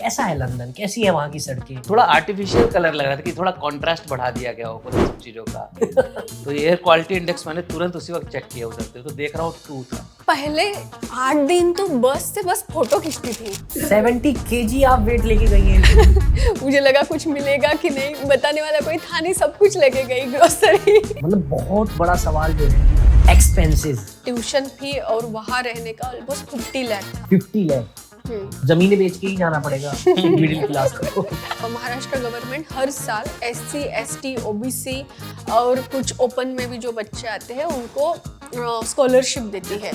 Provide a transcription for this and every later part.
कैसा है लंदन, कैसी है वहाँ की सड़कें? थोड़ा आर्टिफिशियल कलर लग रहा था कि थोड़ा कंट्रास्ट बढ़ा दिया गया हो सब चीज़ों का। तो एयर क्वालिटी इंडेक्स मैंने तुरंत उसी वक्त चेक किया उधर से, तो देख रहा हूँ 2 था। पहले 8 दिन तो बस से बस फोटो खींचती थी। 70 kg आप वेट लेके गई हैं। मुझे लगा कुछ मिलेगा कि नहीं, बताने वाला कोई था नहीं, सब कुछ लेके गई ग्रोसरी। मतलब बहुत बड़ा सवाल जो है एक्सपेंसेस। ट्यूशन फी और वहाँ रहने का ऑलमोस्ट 50 लाख था। 50 लाख जमीनें बेच के ही जाना पड़ेगा मिडिल क्लास को। और महाराष्ट्र गवर्नमेंट हर साल SC, ST, OBC और कुछ ओपन में भी जो बच्चे आते हैं उनको स्कॉलरशिप देती है।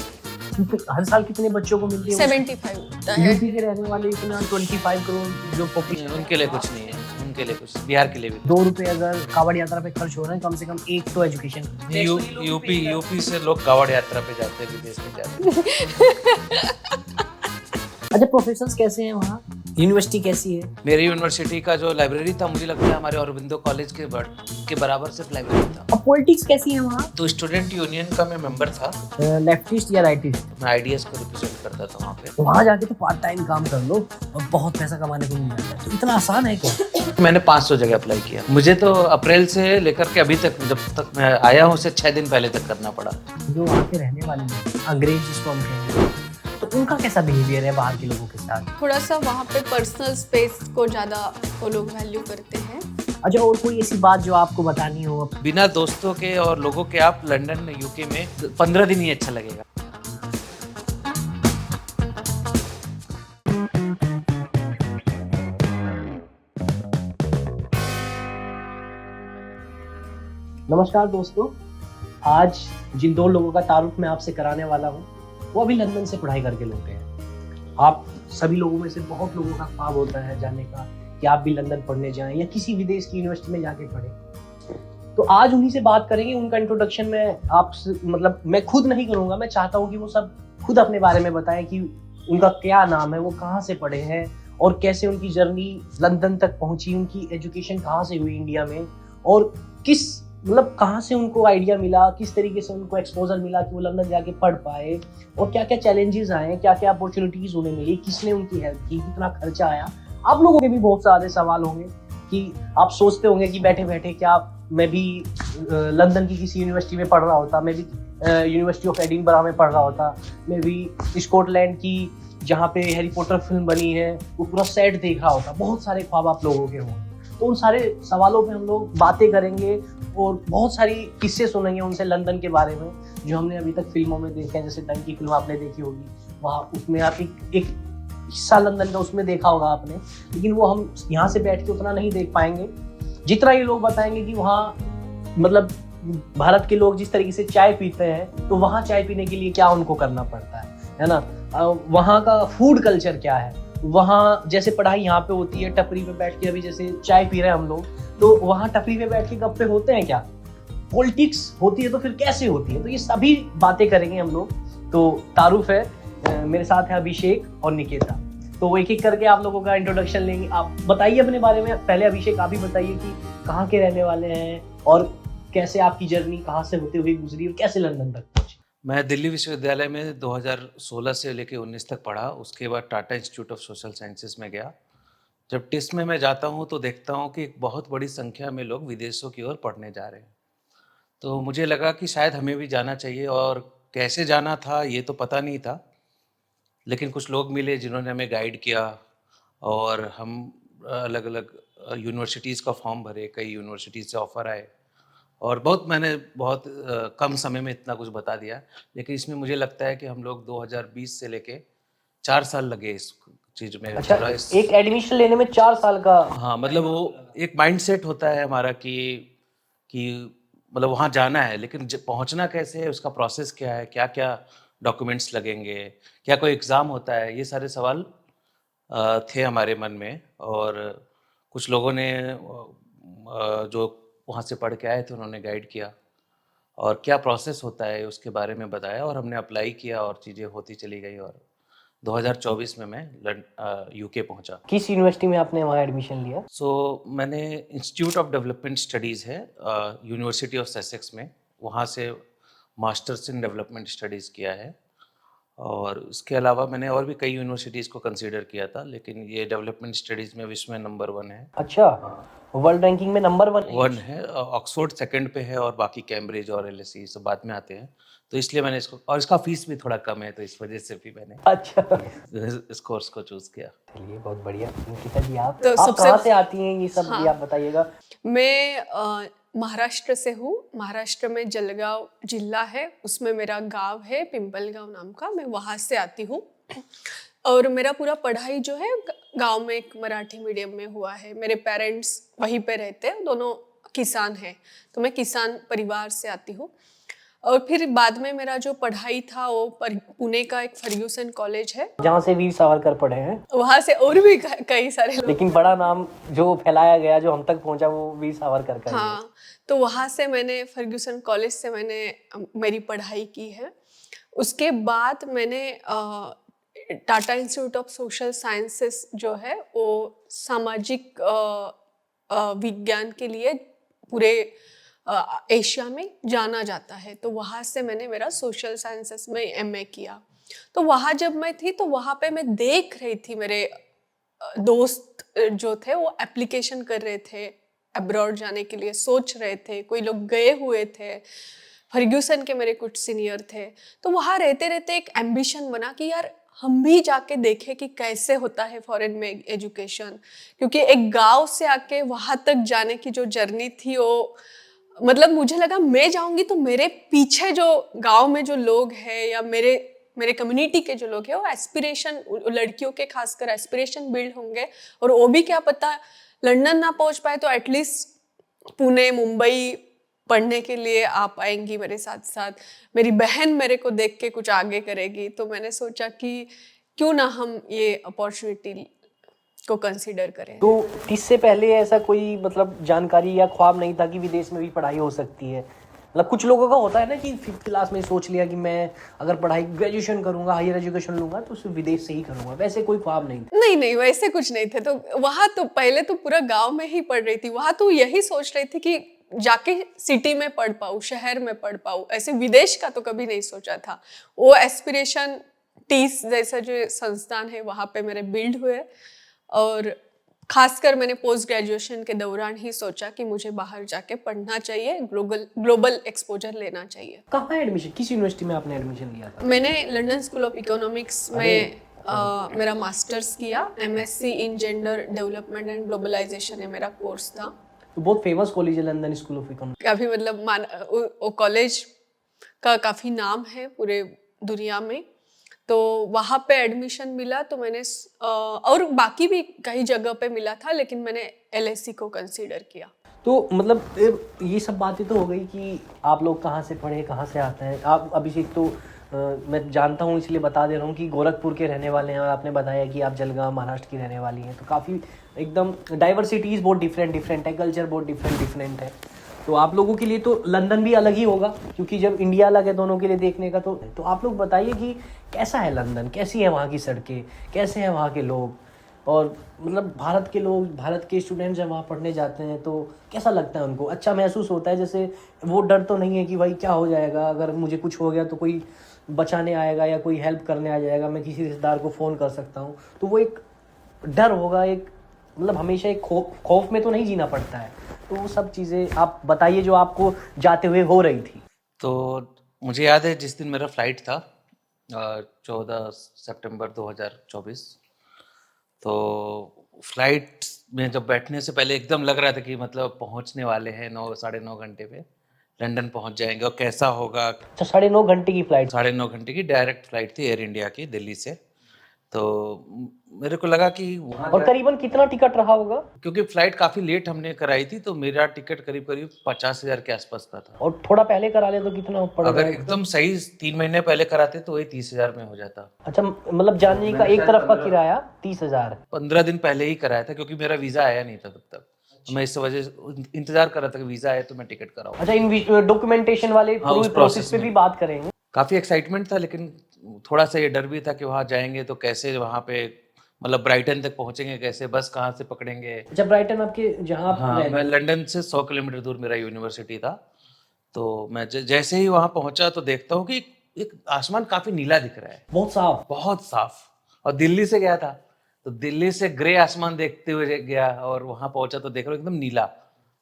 हर साल कितने बच्चों को मिलती है? 75 होता है। यूपी के रहने वाले इतना 25 करोड़ जो पॉपुलेशन, उनके लिए कुछ नहीं है, उनके लिए कुछ, बिहार के लिए भी। 2 रुपए अगर कावड़ यात्रा पे खर्च हो रहे हैं, कम से कम एक तो एजुकेशन। यूपी से लोग कावड़ यात्रा पे जाते हैं, विदेश में जाते हैं। अच्छा, प्रोफेसर्स कैसे हैं वहाँ? यूनिवर्सिटी कैसी है? मेरी यूनिवर्सिटी का जो लाइब्रेरी था, मुझे लगता है हमारे औरबिंदो कॉलेज के बराबर सिर्फ लाइब्रेरी था। और पॉलिटिक्स कैसी है वहाँ? तो स्टूडेंट यूनियन का मैं मेंबर था। लेफ्टिस्ट या राइटिस्ट? मैं आईडीएस को रिप्रेजेंट करता था वहाँ पे। तो वहाँ जाके तो पार्ट टाइम काम कर लो और बहुत पैसा कमाने को मिल जाता है। तो इतना आसान है क्या? मैंने 500 जगह अप्लाई किया। मुझे तो अप्रैल से लेकर के अभी तक, जब तक मैं आया हूँ, उसे 6 दिन पहले तक करना पड़ा। जो वहाँ के रहने वाले लोग अंग्रेज जिसको हम कहेंगे, तो उनका कैसा बिहेवियर है बाहर के लोगों के साथ? थोड़ा सा वहाँ पे पर्सनल स्पेस को ज़्यादा वो लोग वैल्यू करते हैं। अच्छा, और कोई ऐसी बात जो आपको बतानी हो? बिना दोस्तों के और लोगों के आप लंदन यूके में 15 दिन ही अच्छा लगेगा। नमस्कार दोस्तों, आज जिन 2 लोगों का तारुफ मैं आपसे कराने वाला हूँ वो अभी लंदन से पढ़ाई करके लौटे हैं। आप सभी लोगों में से बहुत लोगों का ख्वाब होता है जाने का कि आप भी लंदन पढ़ने जाएं या किसी विदेश की यूनिवर्सिटी में जाके पढ़ें। तो आज उन्हीं से बात करेंगे। उनका इंट्रोडक्शन मैं खुद नहीं करूँगा। मैं चाहता हूँ कि वो सब खुद अपने बारे में बताएं कि उनका क्या नाम है, वो कहाँ से पढ़े हैं और कैसे उनकी जर्नी लंदन तक पहुँची, उनकी एजुकेशन कहाँ से हुई इंडिया में, और कहाँ से उनको आइडिया मिला, किस तरीके से उनको एक्सपोजर मिला कि वो लंदन जाके पढ़ पाए, और क्या क्या चैलेंजेस आए, क्या क्या अपॉर्चुनिटीज उन्हें मिली, किसने उनकी हेल्प की, कितना खर्चा आया। आप लोगों के भी बहुत सारे सवाल होंगे कि आप सोचते होंगे कि बैठे बैठे क्या मैं भी लंदन की किसी यूनिवर्सिटी में पढ़ रहा होता, मैं भी यूनिवर्सिटी ऑफ एडिनबरा में पढ़ रहा होता, मैं भी स्कॉटलैंड की जहाँ पे हैरी पॉटर फिल्म बनी है वो पूरा सेट देख रहा होता। बहुत सारे ख्वाब आप लोगों के होंगे। तो उन सारे सवालों पे हम लोग बातें करेंगे और बहुत सारी किस्से सुनेंगे उनसे लंदन के बारे में, जो हमने अभी तक फिल्मों में देखे हैं। जैसे डंकी की फिल्म आपने देखी होगी, वहाँ उसमें आप एक हिस्सा लंदन का उसमें देखा होगा आपने, लेकिन वो हम यहाँ से बैठ के उतना नहीं देख पाएंगे जितना ये लोग बताएंगे कि वहाँ भारत के लोग जिस तरीके से चाय पीते हैं, तो वहाँ चाय पीने के लिए क्या उनको करना पड़ता है ना। वहाँ का फूड कल्चर क्या है, वहाँ जैसे पढ़ाई यहाँ पे होती है टपरी पे बैठ के, अभी जैसे चाय पी रहे हैं हम लोग, तो वहाँ टपरी पे बैठ के गप्पे होते हैं क्या, पॉलिटिक्स होती है तो फिर कैसे होती है। तो ये सभी बातें करेंगे हम लोग। तो तारुफ है, मेरे साथ है अभिषेक और निकेता। तो वो एक एक करके आप लोगों का इंट्रोडक्शन लेंगे। आप बताइए अपने बारे में। पहले अभिषेक आप ही बताइए कि कहाँ के रहने वाले हैं और कैसे आपकी जर्नी कहाँ से होते हुए गुजरी और कैसे लंदन तक पहुंचे। मैं दिल्ली विश्वविद्यालय में 2016 से लेकर 19 तक पढ़ा। उसके बाद Tata institute of social sciences में गया। जब टिस्ट में मैं जाता हूँ तो देखता हूँ कि एक बहुत बड़ी संख्या में लोग विदेशों की ओर पढ़ने जा रहे हैं। तो मुझे लगा कि शायद हमें भी जाना चाहिए, और कैसे जाना था ये तो पता नहीं था, लेकिन कुछ लोग मिले जिन्होंने हमें गाइड किया, और हम अलग अलग यूनिवर्सिटीज़ का फॉर्म भरे। कई यूनिवर्सिटीज़ से ऑफ़र आए, और मैंने बहुत कम समय में इतना कुछ बता दिया। लेकिन इसमें मुझे लगता है कि हम लोग 2020 से लेके 4 साल लगे इस चीज़ में। अच्छा, एक एडमिशन लेने में 4 साल का? हाँ, मतलब वो एक माइंडसेट होता है हमारा कि वहाँ जाना है, लेकिन पहुँचना कैसे है, उसका प्रोसेस क्या है, क्या क्या डॉक्यूमेंट्स लगेंगे, क्या कोई एग्ज़ाम होता है, ये सारे सवाल थे हमारे मन में। और कुछ लोगों ने जो वहाँ से पढ़ के आए थे उन्होंने गाइड किया, और क्या प्रोसेस होता है उसके बारे में बताया, और हमने अप्लाई किया और चीज़ें होती चली गई। और 2024 में मैं यूके पहुँचा। किस यूनिवर्सिटी में आपने वहाँ एडमिशन लिया? मैंने इंस्टीट्यूट ऑफ डेवलपमेंट स्टडीज़ है यूनिवर्सिटी ऑफ ससेक्स में, वहाँ से मास्टर्स इन डेवलपमेंट स्टडीज़ किया है। और उसके अलावा मैंने और भी कई यूनिवर्सिटीज़ को कंसीडर किया था, लेकिन ये डेवलपमेंट स्टडीज़ में विश्व में नंबर 1 है। अच्छा, वर्ल्ड रैंकिंग में नंबर 1 है? 1 है, ऑक्सफोर्ड सेकंड पे है और बाकी कैम्ब्रिज और एलएसई सब बाद में आते हैं। तो इसलिए मैंने इसको, और इसका फीस भी थोड़ा कम है, तो इस वजह से भी मैंने अच्छा, इस कोर्स को चूज़ किया। चलिए बहुत बढ़िया। अंकिता जी, आप तो आप सबसे- कहाँ से आती हैं, ये सब भी हाँ। आप बताइएगा। मैं महाराष्ट्र से हूँ। महाराष्ट्र में जलगांव जिला है, उसमें मेरा गांव है पिंपलगांव नाम का, मैं वहाँ से आती हूँ। और मेरा पूरा पढ़ाई जो है गांव में एक मराठी मीडियम में हुआ है। मेरे पेरेंट्स वहीं पे रहते हैं, दोनों किसान हैं, तो मैं किसान परिवार से आती हूँ। और फिर बाद में मेरा जो पढ़ाई था वो पुणे का एक फर्ग्यूसन कॉलेज है, जहाँ से वीर सावरकर पढ़े हैं, वहाँ से और भी कई सारे लोग, लेकिन बड़ा नाम जो फैलाया गया, जो हम तक पहुंचा, वो वीर सावरकर का ही है। हाँ, तो वहाँ से मैंने फर्ग्यूसन कॉलेज से मैंने मेरी पढ़ाई की है। उसके बाद मैंने Tata institute of social sciences जो है वो सामाजिक विज्ञान के लिए पूरे एशिया में जाना जाता है, तो वहाँ से मैंने मेरा सोशल साइंसेस में एमए किया। तो वहाँ जब मैं थी तो वहाँ पे मैं देख रही थी मेरे दोस्त जो थे वो एप्लीकेशन कर रहे थे, अब्रॉड जाने के लिए सोच रहे थे, कोई लोग गए हुए थे, फर्ग्यूसन के मेरे कुछ सीनियर थे। तो वहाँ रहते रहते एक एम्बिशन बना कि यार हम भी जाके देखें कि कैसे होता है फॉरेन में एजुकेशन, क्योंकि एक गांव से आके वहाँ तक जाने की जो जर्नी थी वो, मतलब मुझे लगा मैं जाऊंगी तो मेरे पीछे जो गांव में जो लोग हैं या मेरे कम्युनिटी के जो लोग हैं वो एस्पिरेशन, लड़कियों के खासकर एस्पिरेशन बिल्ड होंगे, और वो भी क्या पता लंदन ना पहुंच पाए तो एटलीस्ट पुणे मुंबई पढ़ने के लिए आ पाएंगी मेरे साथ साथ, मेरी बहन मेरे को देख के कुछ आगे करेगी। तो मैंने सोचा कि क्यों ना हम ये अपॉर्चुनिटी को कंसीडर करें। तो इससे पहले ऐसा कोई मतलब जानकारी या ख्वाब नहीं था कि विदेश में भी पढ़ाई हो सकती है? मतलब कुछ लोगों का होता है ना कि 5th क्लास में सोच लिया कि मैं अगर पढ़ाई ग्रेजुएशन करूंगा, हायर एजुकेशन लूंगा तो सिर्फ विदेश से ही करूंगा, वैसे कोई ख्वाब नहीं था? नहीं, वैसे कुछ नहीं थे। तो वहाँ तो पहले तो पूरा गांव में ही पढ़ रही थी, वहाँ तो यही सोच रही थी कि जाके सिटी में पढ़ पाऊँ, शहर में पढ़ पाऊँ, ऐसे विदेश का तो कभी नहीं सोचा था। वो एस्पिरेशन टीस जैसा जो संस्थान है वहाँ पे मेरे बिल्ड हुए, और खासकर मैंने पोस्ट ग्रेजुएशन के दौरान ही सोचा कि मुझे बाहर जाके पढ़ना चाहिए, ग्लोबल एक्सपोजर लेना चाहिए। कहाँ एडमिशन, किस यूनिवर्सिटी में आपने एडमिशन लिया था? मैंने लंदन स्कूल ऑफ इकोनॉमिक्स में मेरा मास्टर्स किया, MSc in gender development and globalisation है मेरा कोर्स था। तो बहुत फेमस कॉलेज है लंदन स्कूल ऑफ इकोनॉमिक्स। काफ़ी मतलब वो कॉलेज का काफ़ी नाम है पूरे दुनिया में। तो वहाँ पे एडमिशन मिला तो मैंने और बाकी भी कई जगह पे मिला था, लेकिन मैंने एलएससी को कंसीडर किया। तो मतलब ये सब बातें तो हो गई कि आप लोग कहाँ से पढ़े, कहाँ से आते हैं। आप अभिषेक तो मैं जानता हूँ, इसलिए बता दे रहा हूँ कि गोरखपुर के रहने वाले हैं, और आपने बताया कि आप जलगांव महाराष्ट्र की रहने वाली हैं। तो काफ़ी एकदम डाइवर्सिटीज़ बहुत डिफरेंट है, कल्चर बहुत डिफरेंट है। तो आप लोगों के लिए तो लंदन भी अलग ही होगा, क्योंकि जब इंडिया अलग है दोनों के लिए देखने का। तो आप लोग बताइए कि कैसा है लंदन, कैसी है वहाँ की सड़कें, कैसे हैं वहाँ के लोग, और मतलब भारत के लोग, भारत के स्टूडेंट्स जब वहाँ पढ़ने जाते हैं तो कैसा लगता है उनको? अच्छा महसूस होता है? जैसे वो डर तो नहीं है कि भाई क्या हो जाएगा, अगर मुझे कुछ हो गया तो कोई बचाने आएगा या कोई हेल्प करने आ जाएगा, मैं किसी रिश्तेदार को फ़ोन कर सकता हूँ, तो वो एक डर होगा, एक मतलब हमेशा एक खौफ में तो नहीं जीना पड़ता है। तो वो सब चीज़ें आप बताइए जो आपको जाते हुए हो रही थी। तो मुझे याद है जिस दिन मेरा फ्लाइट था 14 सितंबर 2024, तो फ्लाइट में जब बैठने से पहले एकदम लग रहा था कि मतलब पहुंचने वाले हैं 9-9.5 घंटे पे लंदन पहुंच जाएंगे, और कैसा होगा। अच्छा, 9.5 घंटे की फ्लाइट? 9.5 घंटे की डायरेक्ट फ्लाइट थी एयर इंडिया की दिल्ली से। तो मेरे को लगा कि और करीबन कितना टिकट रहा होगा? क्योंकि फ्लाइट काफ़ी लेट हमने कराई थी, तो मेरा टिकट करीब 50,000 के आसपास का था। और थोड़ा पहले करा ले तो कितना पड़ अगर जाएगा? एकदम सही 3 महीने पहले कराते तो वही 30,000 में हो जाता। अच्छा, मतलब जाने का एक तरफ का किराया 30,000? 15 दिन पहले ही कराया था, क्योंकि मेरा वीज़ा आया नहीं था तब तक। तो मैं इस वजह से इंतजार कर रहा था कि वीज़ा आए तो मैं टिकट कराऊँ। अच्छा, इन डॉक्यूमेंटेशन वाले उस प्रोसेस पे में भी बात करेंगे। काफ़ी एक्साइटमेंट था, लेकिन थोड़ा सा ये डर भी था कि वहाँ जाएंगे तो कैसे, वहाँ पे मतलब ब्राइटन तक पहुँचेंगे कैसे, बस कहाँ से पकड़ेंगे। अच्छा, ब्राइटन आपके जहाँ आप हाँ, रह- मैं लंदन से 100 किलोमीटर दूर मेरा यूनिवर्सिटी था। तो मैं जैसे ही वहाँ पहुँचा तो देखता हूँ कि एक आसमान काफी नीला दिख रहा है, बहुत साफ। बहुत साफ। और दिल्ली से गया था, तो दिल्ली से ग्रे आसमान देखते हुए गया और वहां पहुंचा तो देख रहा हूं एकदम नीला।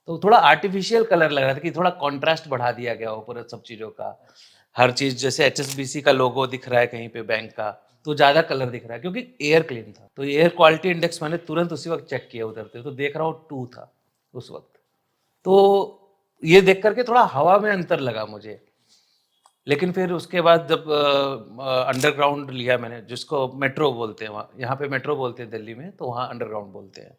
तो थोड़ा आर्टिफिशियल कलर लग रहा था कि थोड़ा कॉन्ट्रास्ट बढ़ा दिया गया ऊपर सब चीजों का। हर चीज जैसे HSBC का लोगो दिख रहा है कहीं पे बैंक का, तो ज्यादा कलर दिख रहा है क्योंकि एयर क्लीन था। तो एयर क्वालिटी इंडेक्स मैंने तुरंत उसी वक्त चेक किया उधर तो देख रहा हूँ 2 था उस वक्त। तो ये देख करके थोड़ा हवा में अंतर लगा मुझे। लेकिन फिर उसके बाद जब अंडरग्राउंड लिया मैंने, जिसको मेट्रो बोलते हैं, वहाँ यहाँ पे मेट्रो बोलते हैं दिल्ली में, तो वहाँ अंडरग्राउंड बोलते हैं।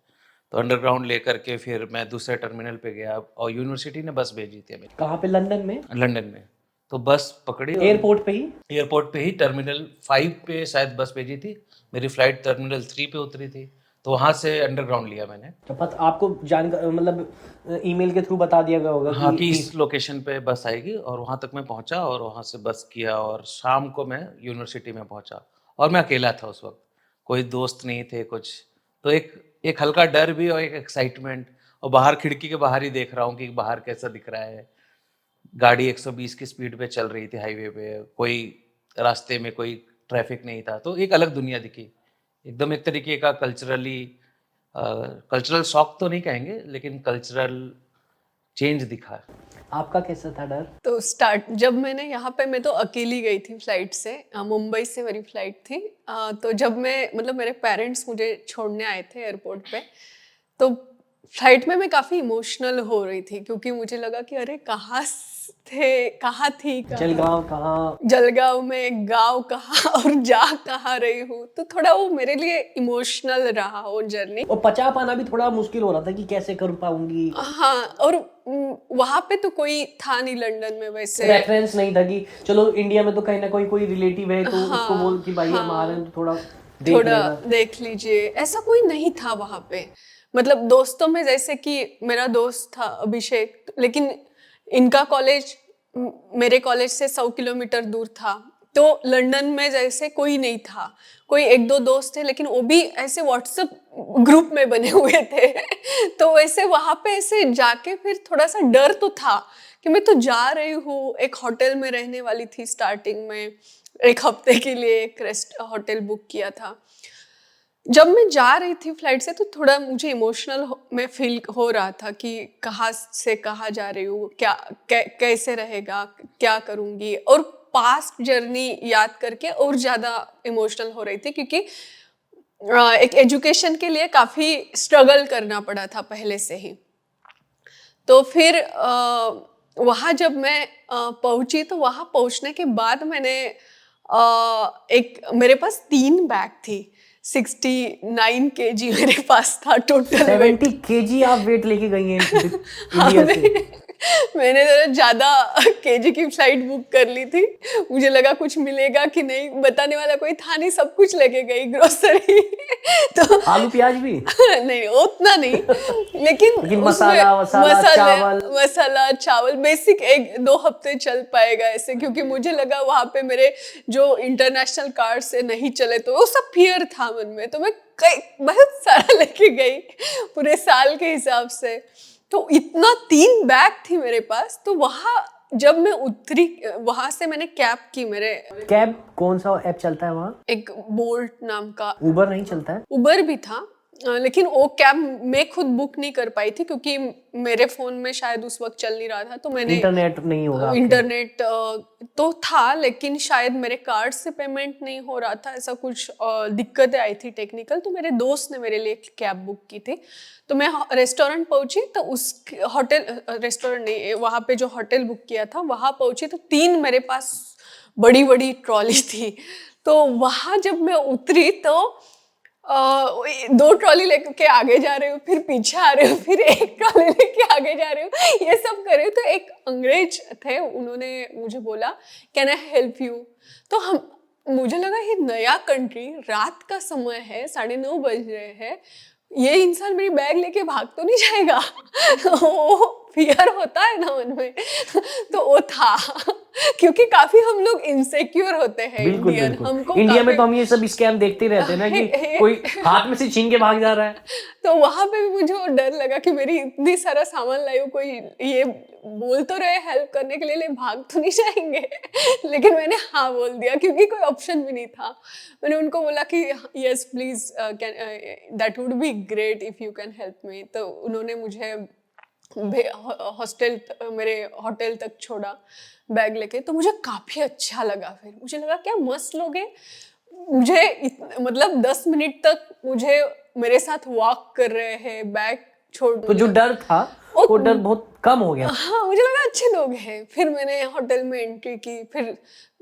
तो अंडरग्राउंड लेकर के फिर मैं दूसरे टर्मिनल पे गया और यूनिवर्सिटी ने बस भेजी थी हमें कहाँ पे? लंदन में? लंदन में। तो बस पकड़ी, एयरपोर्ट पे ही? एयरपोर्ट पे ही टर्मिनल 5 पे शायद बस भेजी थी। मेरी फ्लाइट टर्मिनल 3 पे उतरी थी, तो वहाँ से अंडरग्राउंड लिया मैंने। तो आपको मतलब ईमेल के थ्रू बता दिया गया होगा हाँ कि इस लोकेशन पे बस आएगी, और वहाँ तक मैं पहुँचा और वहाँ से बस किया और शाम को मैं यूनिवर्सिटी में पहुँचा। और मैं अकेला था उस वक्त, कोई दोस्त नहीं थे कुछ। तो एक हल्का डर भी और एक एक्साइटमेंट, और बाहर खिड़की के बाहर ही देख रहा हूँ कि बाहर कैसा दिख रहा है। गाड़ी 120 की स्पीड पे चल रही थी हाईवे पे, कोई रास्ते में कोई ट्रैफिक नहीं था। तो एक अलग दुनिया दिखी एकदम, एक तरीके का कल्चरल शॉक तो नहीं कहेंगे, लेकिन कल्चरल चेंज दिखा। आपका कैसा था डर? तो जब मैंने यहाँ पे, मैं तो अकेली गई थी फ्लाइट से, मुंबई से मेरी फ्लाइट थी। तो जब मैं मतलब मेरे पेरेंट्स मुझे छोड़ने आए थे एयरपोर्ट पे, तो फ्लाइट में मैं काफ़ी इमोशनल हो रही थी क्योंकि मुझे लगा कि अरे कहाँ थी जलगांव कहाँ, जलगांव में, गांव कहाँ और जा कहाँ रही हूँ। तो थोड़ा वो मेरे लिए इमोशनल रहा वो जर्नी। और पचा पाना भी थोड़ा मुश्किल हो रहा था कि कैसे कर पाऊंगी। हाँ, और वहाँ पे तो कोई था नहीं लंदन में, वैसे रेफरेंस नहीं था कि चलो इंडिया में तो कहीं ना कोई रिलेटिव है तो उसको बोल कि भाई हम आ रहे हैं तो थोड़ा देख लीजिए, ऐसा कोई नहीं था वहाँ पे। मतलब दोस्तों में जैसे कि मेरा दोस्त था अभिषेक, लेकिन इनका कॉलेज मेरे कॉलेज से 100 किलोमीटर दूर था। तो लंदन में जैसे कोई नहीं था, कोई 1-2 दोस्त थे, लेकिन वो भी ऐसे व्हाट्सएप ग्रुप में बने हुए थे। तो वैसे वहाँ पे ऐसे जाके फिर थोड़ा सा डर तो था कि मैं तो जा रही हूँ। एक होटल में रहने वाली थी स्टार्टिंग में, 1 हफ्ते के लिए एक होटल बुक किया था। जब मैं जा रही थी फ्लाइट से तो थोड़ा मुझे इमोशनल में फील हो रहा था कि कहाँ से कहाँ जा रही हूँ, कैसे रहेगा, क्या करूँगी। और पास्ट जर्नी याद करके और ज़्यादा इमोशनल हो रही थी क्योंकि एक एजुकेशन के लिए काफ़ी स्ट्रगल करना पड़ा था पहले से ही। तो फिर वहाँ जब मैं पहुँची तो वहाँ पहुँचने के बाद मैंने मेरे पास 3 बैग थी। 69 kg मेरे पास था टोटल। 70 kg आप वेट लेके गई हैं इंडिया से? मैंने जरा ज़्यादा केजी की फ्लाइट बुक कर ली थी। मुझे लगा कुछ मिलेगा कि नहीं, बताने वाला कोई था नहीं, सब कुछ लेके गई, ग्रोसरी। तो आलू प्याज भी नहीं, उतना नहीं, लेकिन मसाला चावल बेसिक 1-2 हफ्ते चल पाएगा ऐसे, क्योंकि मुझे लगा वहाँ पे मेरे जो इंटरनेशनल कार्ड से नहीं चले तो वो सब फियर था मन में। तो मैं बहुत सारा लेके गई पूरे साल के हिसाब से। तो इतना 3 बैग थी मेरे पास। तो वहाँ जब मैं उतरी, वहाँ से मैंने कैब की। मेरे कैब कौन सा ऐप चलता है वहाँ? एक बोल्ट नाम का। उबर नहीं चलता है? उबर भी था, लेकिन वो कैब मैं खुद बुक नहीं कर पाई थी क्योंकि मेरे फ़ोन में शायद उस वक्त चल नहीं रहा था। तो मैंने इंटरनेट नहीं होगा, इंटरनेट तो था लेकिन शायद मेरे कार्ड से पेमेंट नहीं हो रहा था, ऐसा कुछ दिक्कतें आई थी टेक्निकल। तो मेरे दोस्त ने मेरे लिए कैब बुक की थी। तो मैं रेस्टोरेंट पहुंची, तो उस रेस्टोरेंट नहीं, वहाँ पे जो होटल बुक किया था वहाँ पहुंची तो 3 मेरे पास बड़ी बड़ी ट्रॉली थी। तो वहाँ जब मैं उतरी तो 2 ट्रॉली लेके आगे जा रही हूँ, फिर पीछे आ रही हूँ, फिर 1 ट्रॉली लेके आगे जा रही हूँ, ये सब कर रही हूँ। तो एक अंग्रेज थे, उन्होंने मुझे बोला कैन आई हेल्प यू। तो मुझे लगा ये नया कंट्री, रात का समय है, 9:30 बज रहे हैं, ये इंसान मेरी बैग लेके भाग तो नहीं जाएगा। वो फियर होता है ना मन में तो वो था क्योंकि काफी हम लोग इनसिक्योर होते हैं बिल्कुल इंडियन, बिल्कुल। हमको इंडिया में काफी तो हम ये सब स्कैम देखते ही रहते हैं ना कि कोई हाथ में से छीन के भाग जा रहा है। तो वहां पे भी मुझे वो डर लगा कि मेरी इतनी सारा सामान लाई हूँ, कोई ये बोल तो रहे हेल्प करने के लिए भाग तो नहीं जाएंगे लेकिन मैंने हाँ बोल दिया क्योंकि कोई ऑप्शन भी नहीं था। मैंने उनको बोला कि yes please that would be great if you can help me. तो उन्होंने मुझे हॉस्टल मेरे होटल तक छोड़ा बैग लेके, तो मुझे काफ़ी अच्छा लगा। फिर मुझे लगा क्या मस्त लोग हैं, मुझे मतलब 10 मिनट तक मुझे मेरे साथ वॉक कर रहे हैं बैग छोड़। तो जो डर था वो डर बहुत कम हो गया। हाँ मुझे लगा अच्छे लोग हैं। फिर मैंने होटल में एंट्री की, फिर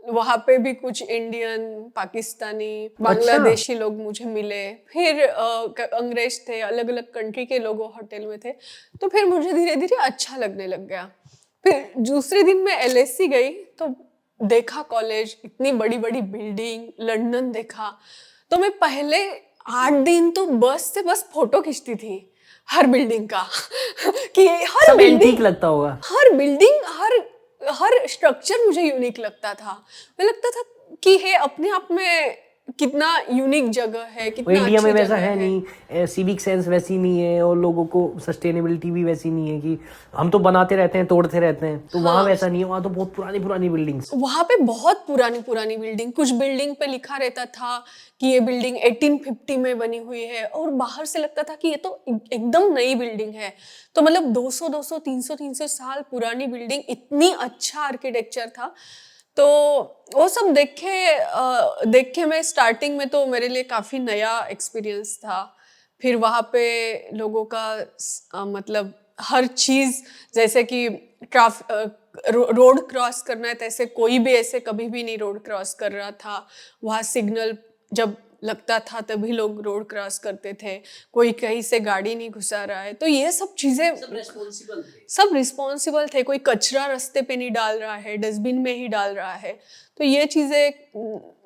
वहाँ पे भी कुछ इंडियन, पाकिस्तानी, बांग्लादेशी लोग मुझे मिले, फिर अंग्रेज थे, अलग अलग कंट्री के लोग होटल में थे। तो फिर मुझे धीरे धीरे अच्छा लगने लग गया। फिर दूसरे दिन मैं LSE गई तो देखा कॉलेज, इतनी बड़ी बड़ी बिल्डिंग, लंदन देखा। तो मैं पहले 8 दिन तो बस से बस फोटो खींचती थी हर बिल्डिंग का कि हर सब बिल्डिंग एंटीक लगता होगा, हर बिल्डिंग, हर स्ट्रक्चर मुझे यूनिक लगता था। मुझे लगता था कि ये अपने आप में कितना यूनिक जगह है, कितना इंडिया में अच्छी वैसा जगह है नहीं, सिविक सेंस वैसी नहीं है और लोगों को सस्टेनेबिलिटी भी वैसी नहीं है कि हम तो बनाते रहते हैं तोड़ते रहते हैं। तो वहाँ वैसा नहीं है, वहाँ तो बहुत पुरानी पुरानी बिल्डिंग्स। वहाँ पे बहुत पुरानी पुरानी बिल्डिंग, कुछ बिल्डिंग पे लिखा रहता था कि ये बिल्डिंग 1850 में बनी हुई है और बाहर से लगता था कि ये तो एकदम नई बिल्डिंग है। तो मतलब 200 300 साल पुरानी बिल्डिंग, इतनी अच्छा आर्किटेक्चर था। तो वो सब देख के मैं स्टार्टिंग में तो मेरे लिए काफ़ी नया एक्सपीरियंस था। फिर वहाँ पे लोगों का मतलब हर चीज़, जैसे कि रोड क्रॉस करना है, तैसे कोई भी ऐसे कभी भी नहीं रोड क्रॉस कर रहा था। वहाँ सिग्नल जब लगता था तभी लोग रोड क्रॉस करते थे, कोई कहीं से गाड़ी नहीं घुसा रहा है। तो ये सब चीज़ें सब रिस्पॉन्सिबल थे। कोई कचरा रास्ते पे नहीं डाल रहा है, डस्टबिन में ही डाल रहा है। तो ये चीज़ें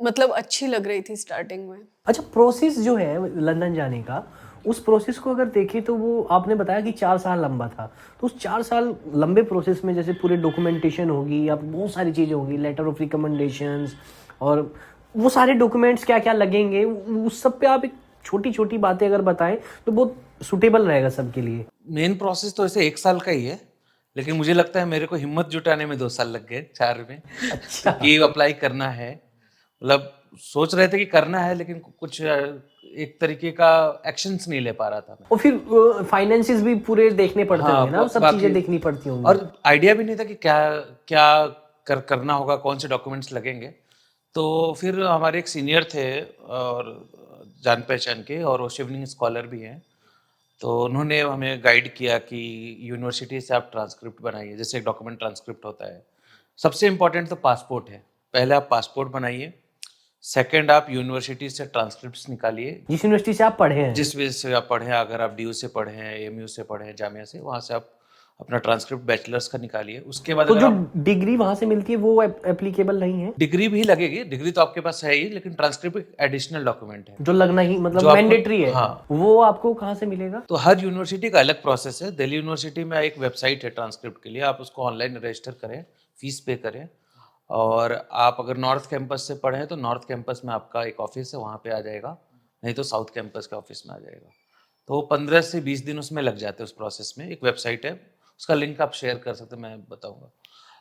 मतलब अच्छी लग रही थी स्टार्टिंग में। अच्छा, प्रोसेस जो है लंदन जाने का, उस प्रोसेस को अगर देखें तो वो आपने बताया कि 4 साल लंबा था। तो उस 4 साल लंबे प्रोसेस में जैसे पूरे डॉक्यूमेंटेशन होगी, अब बहुत सारी चीज़ें होंगी, लेटर ऑफ रिकमेंडेशंस, और वो सारे डॉक्यूमेंट्स क्या क्या लगेंगे, उस सब पे आप एक छोटी छोटी बातें अगर बताएं तो बहुत सुटेबल रहेगा सबके लिए। मेन प्रोसेस तो ऐसे 1 साल का ही है, लेकिन मुझे लगता है मेरे को हिम्मत जुटाने में 2 साल लग गए 4 में। अच्छा। कि अप्लाई करना है, मतलब सोच रहे थे कि करना है, लेकिन कुछ एक तरीके का एक्शंस नहीं ले पा रहा था मैं। और फिर फाइनेंसेस भी पूरे देखने पड़ते हाँ, होंगे ना, सब बाकी- चीजें देखनी पड़ती होंगी। और आइडिया भी नहीं था कि क्या क्या करना होगा, कौन से डॉक्यूमेंट्स लगेंगे। तो फिर हमारे एक सीनियर थे और जान पहचान के, और वो शिवलिंग स्कॉलर भी हैं। तो उन्होंने हमें गाइड किया कि यूनिवर्सिटी से आप ट्रांसक्रिप्ट बनाइए, जैसे एक डॉक्यूमेंट ट्रांसक्रिप्ट होता है। सबसे इम्पोर्टेंट तो पासपोर्ट है, पहले आप पासपोर्ट बनाइए। सेकंड, आप यूनिवर्सिटी से ट्रांसक्रिप्ट्स निकालिए, जिस यूनिवर्सिटी से आप पढ़े हैं, जिस वजह से आप पढ़े हैं। अगर आप DU से पढ़े हैं, AMU से पढ़े हैं, जामिया से, वहाँ से आप अपना ट्रांसक्रिप्ट बैचलर्स का निकालिए। उसके बाद तो अगर जो आप डिग्री वहां से मिलती है वो एप्लीकेबल नहीं है? डिग्री भी लगेगी, डिग्री तो आपके पास है ही, लेकिन ट्रांसक्रिप्ट एक एडिशनल डॉक्यूमेंट है जो लगना ही जो मतलब आपको- मैंडेटरी है। हाँ। वो आपको कहाँ से मिलेगा? तो हर यूनिवर्सिटी का अलग प्रोसेस है। दिल्ली यूनिवर्सिटी में एक वेबसाइट है ट्रांसक्रिप्ट के लिए, आप उसको ऑनलाइन रजिस्टर करें, फीस पे करें। और आप अगर नॉर्थ कैंपस से पढ़े हैं तो नॉर्थ कैंपस में आपका एक ऑफिस है, वहाँ पे आ जाएगा, नहीं तो साउथ कैंपस के ऑफिस में आ जाएगा। तो 15 से 20 दिन उसमें लग जाते हैं उस प्रोसेस में। एक वेबसाइट है, उसका लिंक आप शेयर कर सकते हैं, मैं बताऊँगा।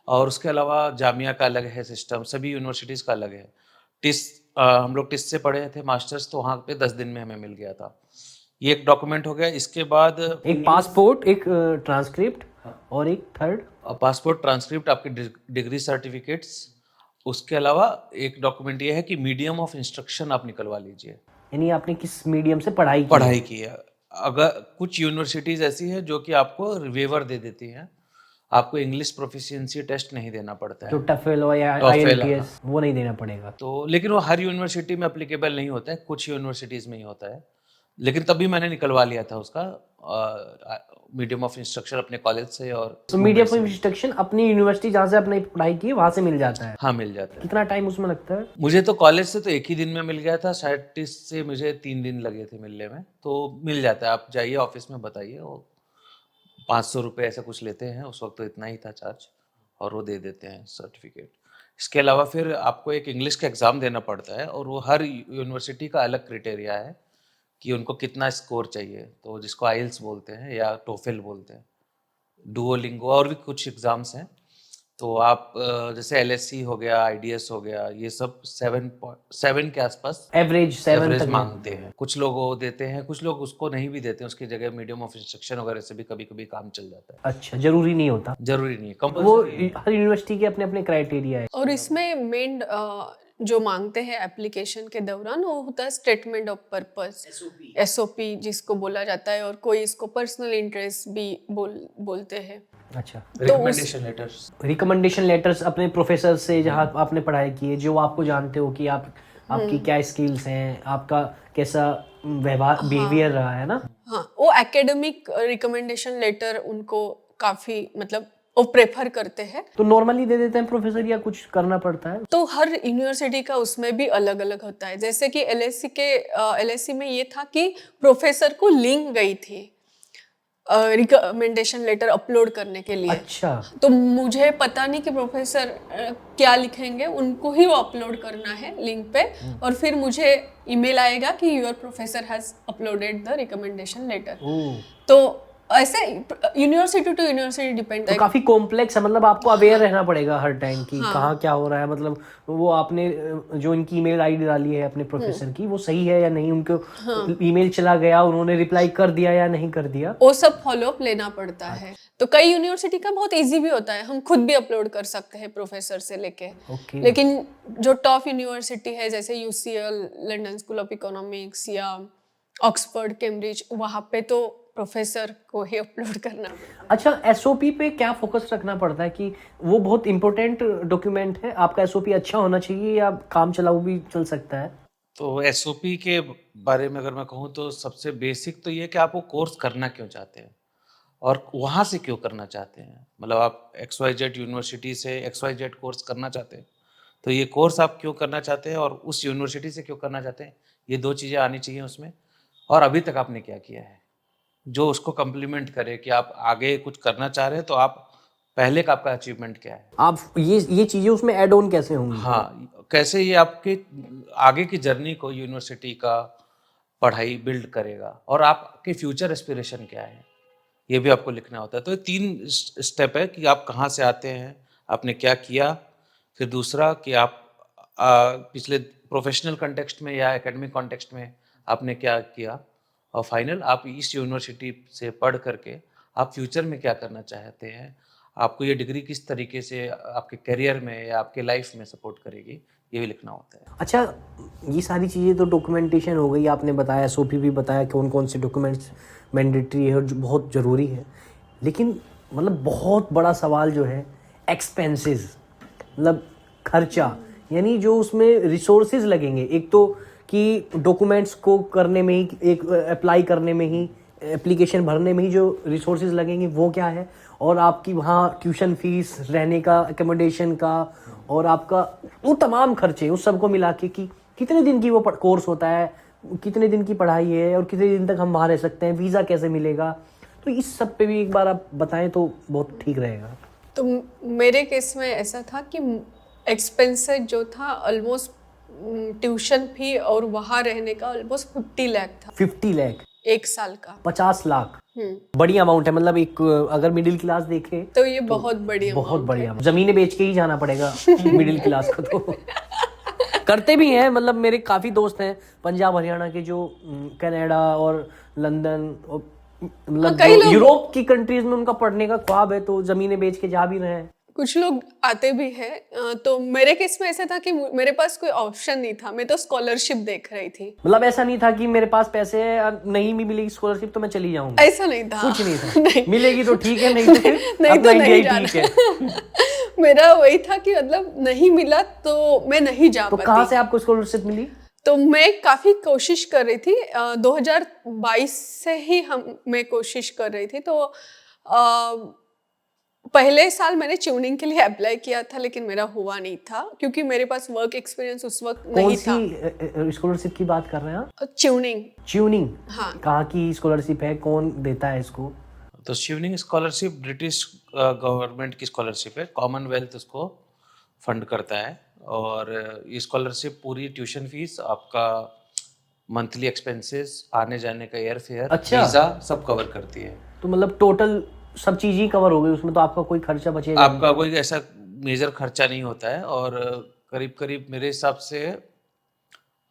और उसके अलावा जामिया का अलग है सिस्टम, सभी यूनिवर्सिटीज़ का अलग है। हम लोग टिस से पढ़े थे मास्टर्स, तो वहाँ पे 10 दिन में हमें मिल गया था। ये एक डॉक्यूमेंट हो गया। इसके बाद एक पासपोर्ट, एक ट्रांसक्रिप्ट, और एक थर्ड पासपोर्ट, ट्रांसक्रिप्ट, आपके डिग्री सर्टिफिकेट्स। उसके अलावा एक डॉक्यूमेंट ये है कि मीडियम ऑफ इंस्ट्रक्शन आप निकलवा लीजिए, यानी आपने किस मीडियम से पढ़ाई की पढ़ाई है। की है। अगर कुछ यूनिवर्सिटीज़ ऐसी है जो कि आपको वेवर दे देती हैं, आपको इंग्लिश प्रोफिशिएंसी टेस्ट नहीं देना पड़ता जो है, टफेल हो या TOEFL, IELTS, वो नहीं देना पड़ेगा। तो लेकिन वो हर यूनिवर्सिटी में अप्लीकेबल नहीं होता है, कुछ यूनिवर्सिटीज़ में ही होता है। लेकिन तभी मैंने निकलवा लिया था उसका मीडियम ऑफ इंस्ट्रक्शन अपने कॉलेज से। और तो मीडियम ऑफ इंस्ट्रक्शन अपनी यूनिवर्सिटी जहाँ से आपने पढ़ाई की है वहाँ से मिल जाता है? हाँ, मिल जाता है। कितना टाइम उसमें लगता है? मुझे तो कॉलेज से तो एक ही दिन में मिल गया था, शायद टिस से मुझे 3 दिन लगे थे मिलने में। तो मिल जाता है, आप जाइए ऑफिस में बताइए, वो ₹500 ऐसा कुछ लेते हैं, उस वक्त तो इतना ही था चार्ज, और वो दे देते हैं सर्टिफिकेट। इसके अलावा फिर आपको एक इंग्लिश का एग्ज़ाम देना पड़ता है, और वो हर यूनिवर्सिटी का अलग क्राइटेरिया है कि उनको कितना स्कोर चाहिए, तो जिसको आइल्स बोलते हैं या टोफेल बोलते हैं, डुओलिंगो, और भी कुछ एग्ज़ाम्स हैं। तो आप जैसे एलएससी हो गया, आईडीएस हो गया, ये सब 7 के आसपास एवरेज 7 एवरेज तक मांगते हैं। कुछ लोग वो देते हैं, कुछ लोग उसको नहीं भी देते हैं, उसकी जगह मीडियम ऑफ इंस्ट्रक्शन वगैरह से भी कभी कभी काम चल जाता है। अच्छा, जरूरी नहीं होता, जरूरी नहीं है, वो कंपल्सरी। हर यूनिवर्सिटी के अपने अपने क्राइटेरिया है। और इसमें मेन जो मांगते हैं एप्लीकेशन के दौरान वो होता है स्टेटमेंट ऑफ पर्पस, एसओपी जिसको बोला जाता है, और कोई इसको पर्सनल इंटरेस्ट भी बोलते हैं। अच्छा, रिकमेंडेशन लेटर्स। रिकमेंडेशन लेटर्स अपने प्रोफेसर से जहाँ आपने पढ़ाई की है, जो आपको जानते हो कि आपकी क्या स्किल्स हैं, आपका कैसा व्यवहार बिहेवियर रहा है ना। हाँ, वो एकेडमिक रिकमेंडेशन लेटर उनको काफी मतलब वो प्रेफर करते हैं। तो नॉर्मली दे देते हैं प्रोफेसर, या कुछ करना पड़ता है? तो हर यूनिवर्सिटी का उसमें भी अलग अलग होता है। जैसे कि एलएससी में ये था कि प्रोफेसर को लिंक गई थी रिकमेंडेशन लेटर अपलोड करने के लिए। अच्छा, तो मुझे पता नहीं कि प्रोफेसर क्या लिखेंगे, उनको ही वो अपलोड करना है लिंक पे, और फिर मुझे ईमेल आएगा कि your professor has uploaded the recommendation letter. तो ऐसे यूनिवर्सिटी टू यूनिवर्सिटी डिपेंड तो है। काफी कॉम्प्लेक्स है, मतलब आपको अवेयर रहना पड़ेगा हर टाइम कि कहाँ क्या हो रहा है। मतलब वो आपने जो इनकी ईमेल आईडी डाली है अपने प्रोफेसर की, वो सही है या नहीं, उनको ईमेल चला गया, उन्होंने रिप्लाई कर दिया या नहीं कर दिया, वो सब फॉलो अप लेना पड़ता है। तो कई यूनिवर्सिटी का बहुत इजी भी होता है, हम खुद भी अपलोड कर सकते हैं प्रोफेसर से लेके। लेकिन जो टॉप यूनिवर्सिटी है जैसे UCL, London School of economics या ऑक्सफोर्ड, कैम्ब्रिज, वहाँ पे तो प्रोफेसर को ही अपलोड करना। अच्छा, एसओपी पे क्या फोकस रखना पड़ता है कि वो बहुत इंपॉर्टेंट डॉक्यूमेंट है, आपका एसओपी अच्छा होना चाहिए या काम चलाऊ भी चल सकता है? तो एसओपी के बारे में अगर मैं कहूँ तो सबसे बेसिक तो ये कि आप वो कोर्स करना क्यों चाहते हैं और वहाँ से क्यों करना चाहते हैं। मतलब आप XYZ यूनिवर्सिटी से XYZ कोर्स करना चाहते हैं, तो ये कोर्स आप क्यों करना चाहते हैं और उस यूनिवर्सिटी से क्यों करना चाहते हैं, ये 2 चीज़ें आनी चाहिए उसमें। और अभी तक आपने क्या किया है जो उसको कम्प्लीमेंट करे कि आप आगे कुछ करना चाह रहे हैं, तो आप पहले का आपका अचीवमेंट क्या है। आप ये चीजें उसमें ऐड ऑन कैसे होंगी? हाँ, कैसे ये आपके आगे की जर्नी को यूनिवर्सिटी का पढ़ाई बिल्ड करेगा, और आपके फ्यूचर एस्पिरेशन क्या है, ये भी आपको लिखना होता है। तो ये 3 स्टेप है कि आप कहाँ से आते हैं, आपने क्या किया, फिर दूसरा कि आप पिछले प्रोफेशनल कॉन्टेक्स्ट में या एकेडमिक कॉन्टेक्स्ट में आपने क्या किया, और फाइनल आप इस यूनिवर्सिटी से पढ़ करके आप फ्यूचर में क्या करना चाहते हैं, आपको ये डिग्री किस तरीके से आपके करियर में या आपके लाइफ में सपोर्ट करेगी, ये भी लिखना होता है। अच्छा, ये सारी चीज़ें तो डॉक्यूमेंटेशन हो गई, आपने बताया, एसओपी भी बताया कौन कौन से डॉक्यूमेंट्स मैंडेटरी है और जो बहुत ज़रूरी है। लेकिन मतलब बहुत बड़ा सवाल जो है एक्सपेंसेस, मतलब खर्चा, यानी जो उसमें रिसोर्सेज लगेंगे। एक तो कि डॉक्यूमेंट्स को करने में ही, एक अप्लाई करने में ही, एप्लीकेशन भरने में ही जो रिसोर्सेज लगेंगे वो क्या है, और आपकी वहाँ ट्यूशन फीस, रहने का, अकोमोडेशन का, और आपका वो तमाम खर्चे, उस सबको मिला के कि कितने दिन की वो कोर्स होता है, कितने दिन की पढ़ाई है, और कितने दिन तक हम वहाँ रह सकते हैं, वीज़ा कैसे मिलेगा, तो इस सब पे भी एक बार आप बताएं तो बहुत ठीक रहेगा। तो मेरे केस में ऐसा था कि एक्सपेंसेस जो था ऑलमोस्ट ट्यूशन फी और वहाँ रहने का ऑलमोस्ट 50 लाख था। 50 लाख 1 साल का? 50 लाख बड़ी अमाउंट है। मतलब एक अगर मिडिल क्लास देखे तो ये बहुत बड़ी बहुत बड़ी अमाउंट, जमीनें बेच के ही जाना पड़ेगा मिडिल क्लास को। तो करते भी हैं, मतलब मेरे काफी दोस्त हैं पंजाब हरियाणा के जो कनाडा और लंदन और मतलब यूरोप की कंट्रीज में उनका पढ़ने का ख्वाब है, तो जमीनें बेच के जा भी रहे हैं। कुछ लोग आते भी हैं। तो मेरे केस में ऐसा था कि मेरे पास कोई ऑप्शन नहीं था, मैं तो स्कॉलरशिप देख रही थी। मतलब ऐसा नहीं था कि मेरे पास पैसे है, नहीं भी मिलेगी स्कॉलरशिप तो मैं चली जाऊंगी, ऐसा नहीं था। कुछ नहीं था। नहीं। मिलेगी तो ठीक है, नहीं तो फिर नहीं अपना तो नहीं इंडिया ही ठीक है। मेरा वही था कि मतलब नहीं मिला तो मैं नहीं जा पाती। तो कहाँ से आपको स्कॉलरशिप मिली? तो मैं काफ़ी कोशिश कर रही थी, 2022 से ही मैं कोशिश कर रही थी। तो पहले साल मैंने ट्यूनिंग के लिए अप्लाई किया था, लेकिन मेरा हुआ नहीं था क्योंकि मेरे पास वर्क एक्सपीरियंस उस वक्त नहीं था। कौन सी स्कॉलरशिप की बात कर रहे हैं आप? ट्यूनिंग। ट्यूनिंग? हाँ। कहाँ की स्कॉलरशिप है, कौन देता है इसको? तो शिवनिंग स्कॉलरशिप ब्रिटिश गवर्नमेंट की स्कॉलरशिप है, कॉमनवेल्थ उसको फंड करता है, और ये स्कॉलरशिप पूरी ट्यूशन फीस, आपका मंथली एक्सपेंसेस, आने जाने का एयर फेयर, अच्छा। वीज़ा सब कवर करती है। तो मतलब टोटल सब चीज ही कवर हो गई उसमें, तो आपका कोई खर्चा बचेगा नहीं। आपका कोई ऐसा मेजर खर्चा नहीं होता है, और करीब करीब मेरे हिसाब से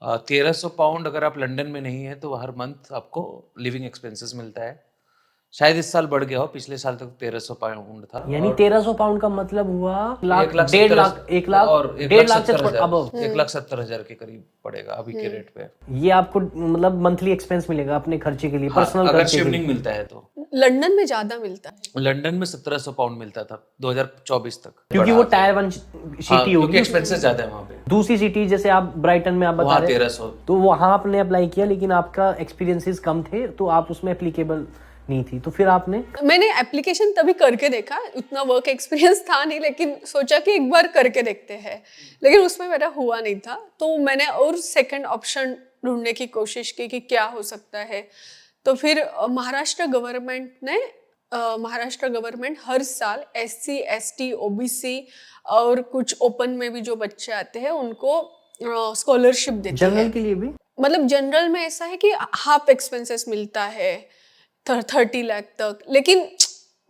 1300 पाउंड अगर आप लंदन में नहीं है तो हर मंथ आपको लिविंग एक्सपेंसेस मिलता है। शायद इस साल बढ़ गया हो, पिछले साल तक 1300 पाउंड था। यानी और 1300 पाउंड का मतलब हुआ लाख, 1,70,000 1 लाख और 1.5 लाख से अब 1,70,000 के करीब पड़ेगा अभी के रेट पे। ये आपको मतलब मंथली एक्सपेंस मिलेगा अपने खर्चे के लिए, हाँ, पर्सनल अगर खर्चे के लिए। शिवनिंग मिलता है तो। लंदन में ज्यादा मिलता है। लंदन में 1700 पाउंड मिलता था 2024 तक, क्योंकि वो टायर 1 हाँ, सिटी क्योंकि होगी। एक्सपेंसेस ज्यादा है वहाँ पे। दूसरी सिटी जैसे आप ब्राइटन में आप बता वहाँ रहे 1300। तो वहां आपने अप्लाई किया, लेकिन आपका एक्सपीरियंसेस कम थे तो आप उसमें एप्लीकेबल नहीं थी, तो फिर आपने मैंने एप्लीकेशन तभी करके देखा, उतना वर्क एक्सपीरियंस था नहीं, लेकिन सोचा कि एक बार करके देखते हैं, लेकिन उसमें मेरा हुआ नहीं था। तो मैंने और सेकंड ऑप्शन ढूंढने की कोशिश की कि क्या हो सकता है। तो फिर महाराष्ट्र गवर्नमेंट हर साल SC ST OBC और कुछ ओपन में भी जो बच्चे आते हैं उनको स्कॉलरशिप देती है। जनरल के लिए भी मतलब जनरल में ऐसा है कि हाफ एक्सपेंसेस मिलता है 30 लाख तक, लेकिन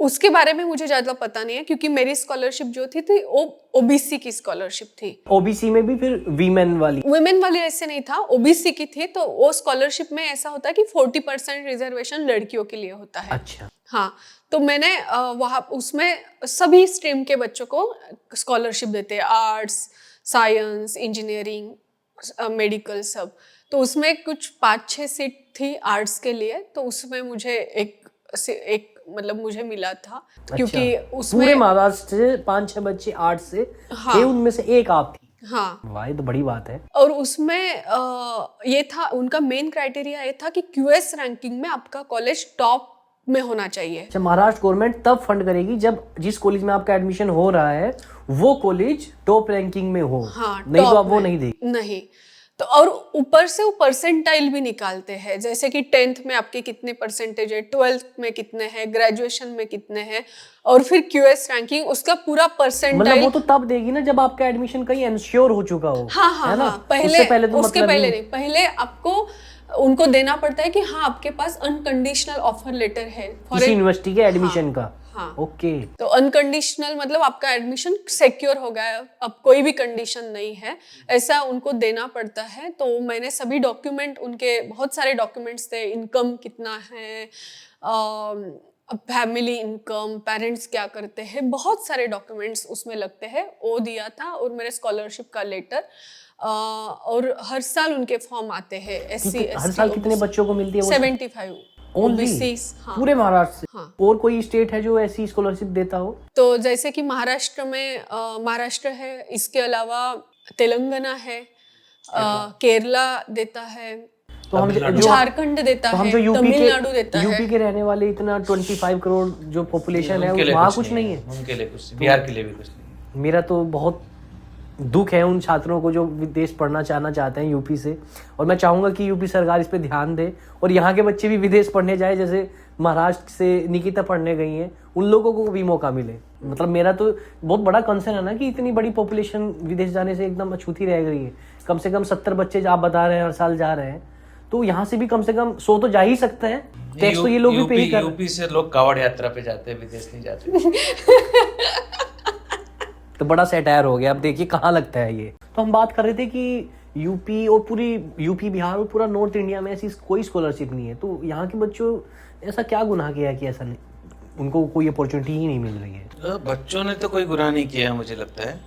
उसके बारे में मुझे ज़्यादा पता नहीं है, क्योंकि मेरी स्कॉलरशिप जो थी वो OBC की स्कॉलरशिप थी। ओबीसी में भी फिर वीमेन वाली ऐसे नहीं था, OBC की थी। तो वो स्कॉलरशिप में ऐसा होता है कि 40% रिजर्वेशन लड़कियों के लिए होता है। अच्छा। हाँ, तो मैंने वहाँ उसमें सभी स्ट्रीम के बच्चों को स्कॉलरशिप देते हैं, आर्ट्स, साइंस, इंजीनियरिंग, मेडिकल सब। तो उसमें कुछ 5-6 सीट थी आर्ट्स के लिए, तो उसमें मुझे एक मतलब मुझे मिला था। अच्छा। क्योंकि उसमें पूरे महाराष्ट्र से 5-6 बच्चे आर्ट्स से हाँ। थे, उनमें से एक आप थी। हाँ, वाह, ये तो बड़ी बात है। और उसमें ये था, उनका मेन क्राइटेरिया ये था कि QS रैंकिंग में आपका कॉलेज टॉप में होना चाहिए। अच्छा, महाराष्ट्र गवर्नमेंट तब फंड करेगी जब जिस कॉलेज में आपका एडमिशन हो रहा है वो कॉलेज टॉप रैंकिंग में हो। हाँ, नहीं तो top आप वो में। नहीं देगी। नहीं तो, और ऊपर से वो परसेंटाइल भी निकालते हैं, जैसे कि 10th में आपके कितने परसेंटेज है, 12th में कितने हैं, ग्रेजुएशन में कितने हैं, और फिर QS रैंकिंग उसका पूरा मतलब परसेंटाइल। वो तो तब देगी ना जब आपका एडमिशन कहीं इंश्योर हो चुका हो। हाँ हाँ है ना? हाँ, पहले उससे पहले तो उसके मतलब पहले नहीं। नहीं, पहले आपको उनको देना पड़ता है कि हाँ आपके पास अनकंडीशनल ऑफर लेटर है किसी यूनिवर्सिटी के एडमिशन का। हाँ। ओके। तो अनकंडीशनल मतलब आपका एडमिशन सिक्योर हो गया है, अब कोई भी कंडीशन नहीं है, ऐसा उनको देना पड़ता है। तो मैंने सभी डॉक्यूमेंट, उनके बहुत सारे डॉक्यूमेंट्स थे, इनकम कितना है, फैमिली इनकम, पेरेंट्स क्या करते हैं, बहुत सारे डॉक्यूमेंट्स उसमें लगते हैं, वो दिया था, और मेरे स्कॉलरशिप का लेटर। और हर साल उनके फॉर्म आते हैं SC ST हर साल कितने बच्चों को मिलती है वो? 75 ओनली हाँ। पूरे महाराष्ट्र से? हाँ। और कोई स्टेट है जो ऐसी स्कॉलरशिप देता हो? तो जैसे कि महाराष्ट्र में महाराष्ट्र है, इसके अलावा तेलंगाना है, केरला देता है, तो हम झारखंड देता तो हम है, जो तमिलनाडु देता है। यूपी के रहने वाले इतना 25 करोड़ जो पॉपुलेशन है वहाँ कुछ नहीं है। उनके लिए कुछ, बिहार के लिए भी कुछ नहीं। मेरा तो बहुत दुख है उन छात्रों को जो विदेश पढ़ना चाहते हैं यूपी से, और मैं चाहूंगा कि यूपी सरकार इस पे ध्यान दे और यहाँ के बच्चे भी विदेश पढ़ने जाए, जैसे महाराष्ट्र से निकिता पढ़ने गई हैं, उन लोगों को भी मौका मिले। मतलब मेरा तो बहुत बड़ा कंसर्न है ना कि इतनी बड़ी पॉपुलेशन विदेश जाने से एकदम अछूती रह गई है। कम से कम 70 बच्चे आप बता रहे हैं हर साल जा रहे हैं, तो यहाँ से भी कम से कम 100 तो जा ही सकते हैं। टैक्स तो ये लोग भी पे ही कर। यूपी से लोग कावड़ यात्रा पे जाते हैं, विदेश नहीं जाते। तो बड़ा सैटायर हो गया। अब देखिए कहाँ लगता है ये। तो हम बात कर रहे थे कि यूपी और पूरी यूपी बिहार और पूरा नॉर्थ इंडिया में ऐसी कोई स्कॉलरशिप नहीं है, तो यहाँ के बच्चों ऐसा क्या गुनाह किया है कि ऐसा नहीं, उनको कोई अपॉर्चुनिटी ही नहीं मिल रही है? बच्चों ने तो कोई गुनाह नहीं किया है, मुझे लगता है।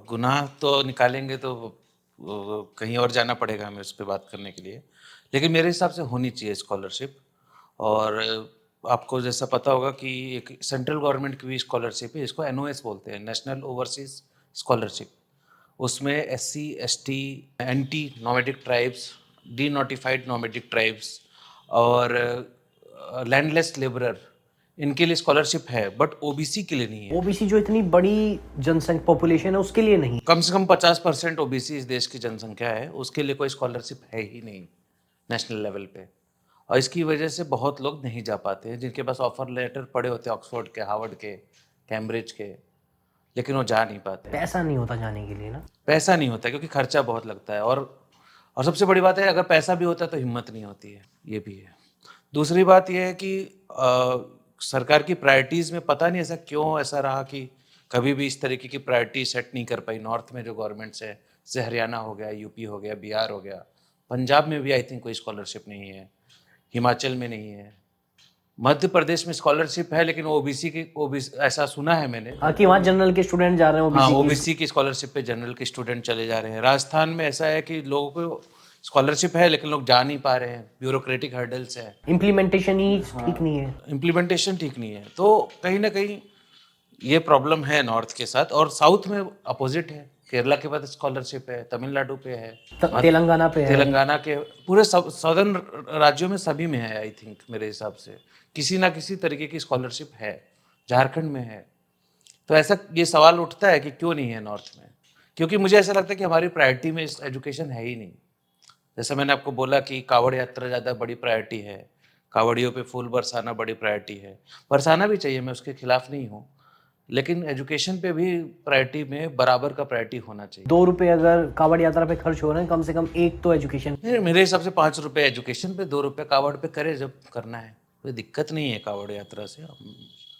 गुनाह तो निकालेंगे तो कहीं और जाना पड़ेगा हमें उस पर बात करने के लिए, लेकिन मेरे हिसाब से होनी चाहिए स्कॉलरशिप। और आपको जैसा पता होगा कि एक सेंट्रल गवर्नमेंट की भी स्कॉलरशिप है, इसको NOS बोलते हैं, नेशनल ओवरसीज स्कॉलरशिप। उसमें SC ST anti nomadic tribes, D notified nomadic tribes और लैंडलेस लेबरर, इनके लिए स्कॉलरशिप है, बट OBC के लिए नहीं है। OBC जो इतनी बड़ी जनसंख्या पॉपुलेशन है उसके लिए नहीं। कम से कम 50% OBC इस देश की जनसंख्या है, उसके लिए कोई स्कॉलरशिप है ही नहीं नेशनल लेवल पे। और इसकी वजह से बहुत लोग नहीं जा पाते हैं, जिनके पास ऑफर लेटर पड़े होते हैं ऑक्सफोर्ड के, हार्वर्ड के, कैम्ब्रिज के, लेकिन वो जा नहीं पाते। पैसा नहीं होता जाने के लिए ना। पैसा नहीं होता क्योंकि खर्चा बहुत लगता है, और सबसे बड़ी बात है अगर पैसा भी होता है तो हिम्मत नहीं होती है, ये भी है। दूसरी बात ये है कि सरकार की प्रायोरिटीज़ में पता नहीं ऐसा क्यों ऐसा रहा कि कभी भी इस तरीके की प्रायोरिटी सेट नहीं कर पाई नॉर्थ में जो गवर्नमेंट्स है, जैसे हरियाणा हो गया, यूपी हो गया, बिहार हो गया, पंजाब में भी आई थिंक कोई स्कॉलरशिप नहीं है, हिमाचल में नहीं है, मध्य प्रदेश में स्कॉलरशिप है लेकिन ओबीसी ऐसा सुना है मैंने कि वहाँ जनरल के स्टूडेंट जा रहे हैं, हाँ ओबीसी की स्कॉलरशिप पे जनरल के स्टूडेंट चले जा रहे हैं। राजस्थान में ऐसा है कि लोगों को स्कॉलरशिप है लेकिन लोग जा नहीं पा रहे हैं, ब्यूरोक्रेटिक हर्डल्स है, इम्प्लीमेंटेशन ही ठीक नहीं है। इम्प्लीमेंटेशन ठीक नहीं है, तो कहीं ना कहीं ये प्रॉब्लम है नॉर्थ के साथ। और साउथ में अपोजिट है, केरला के पास स्कॉलरशिप है, तमिलनाडु पे है, तेलंगाना पे है, तेलंगाना के पूरे सदर्न राज्यों में सभी में है आई थिंक, मेरे हिसाब से किसी ना किसी तरीके की स्कॉलरशिप है, झारखंड में है। तो ऐसा ये सवाल उठता है कि क्यों नहीं है नॉर्थ में, क्योंकि मुझे ऐसा लगता है कि हमारी प्रायोरिटी में एजुकेशन है ही नहीं। जैसे मैंने आपको बोला कि कावड़ यात्रा ज़्यादा बड़ी प्रायोरिटी है, कावड़ियों पे फूल बरसाना बड़ी प्रायोरिटी है, बरसाना भी चाहिए, मैं उसके खिलाफ नहीं हूँ, लेकिन एजुकेशन पे भी प्रायोरिटी में बराबर का प्रायोरिटी होना चाहिए। 2 रुपए अगर कावड़ यात्रा पे खर्च हो रहे हैं, कम से कम एक तो एजुकेशन। मेरे हिसाब से 5 रुपये एजुकेशन पे, 2 रुपये कावड़ पे करे जब करना है, कोई दिक्कत नहीं है कावड़ यात्रा से।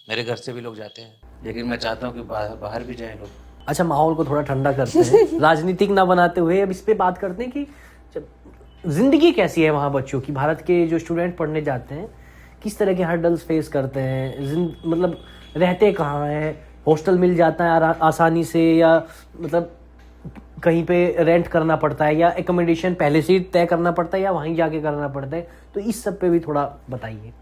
मेरे घर से भी लोग जाते हैं, लेकिन मैं चाहता हूँ कि बाहर भी जाए लोग। अच्छा, माहौल को थोड़ा ठंडा करते हैं राजनीतिक ना बनाते हुए अब इस पे बात करते हैं कि जिंदगी कैसी है वहाँ बच्चों की। भारत के जो स्टूडेंट पढ़ने जाते हैं किस तरह के हर्डल्स फेस करते हैं, मतलब रहते कहाँ हैं, हॉस्टल मिल जाता है आसानी से या मतलब कहीं पे रेंट करना पड़ता है या एकोमोडेशन पहले से ही तय करना पड़ता है या वहीं जाके करना पड़ता है, तो इस सब पे भी थोड़ा बताइए।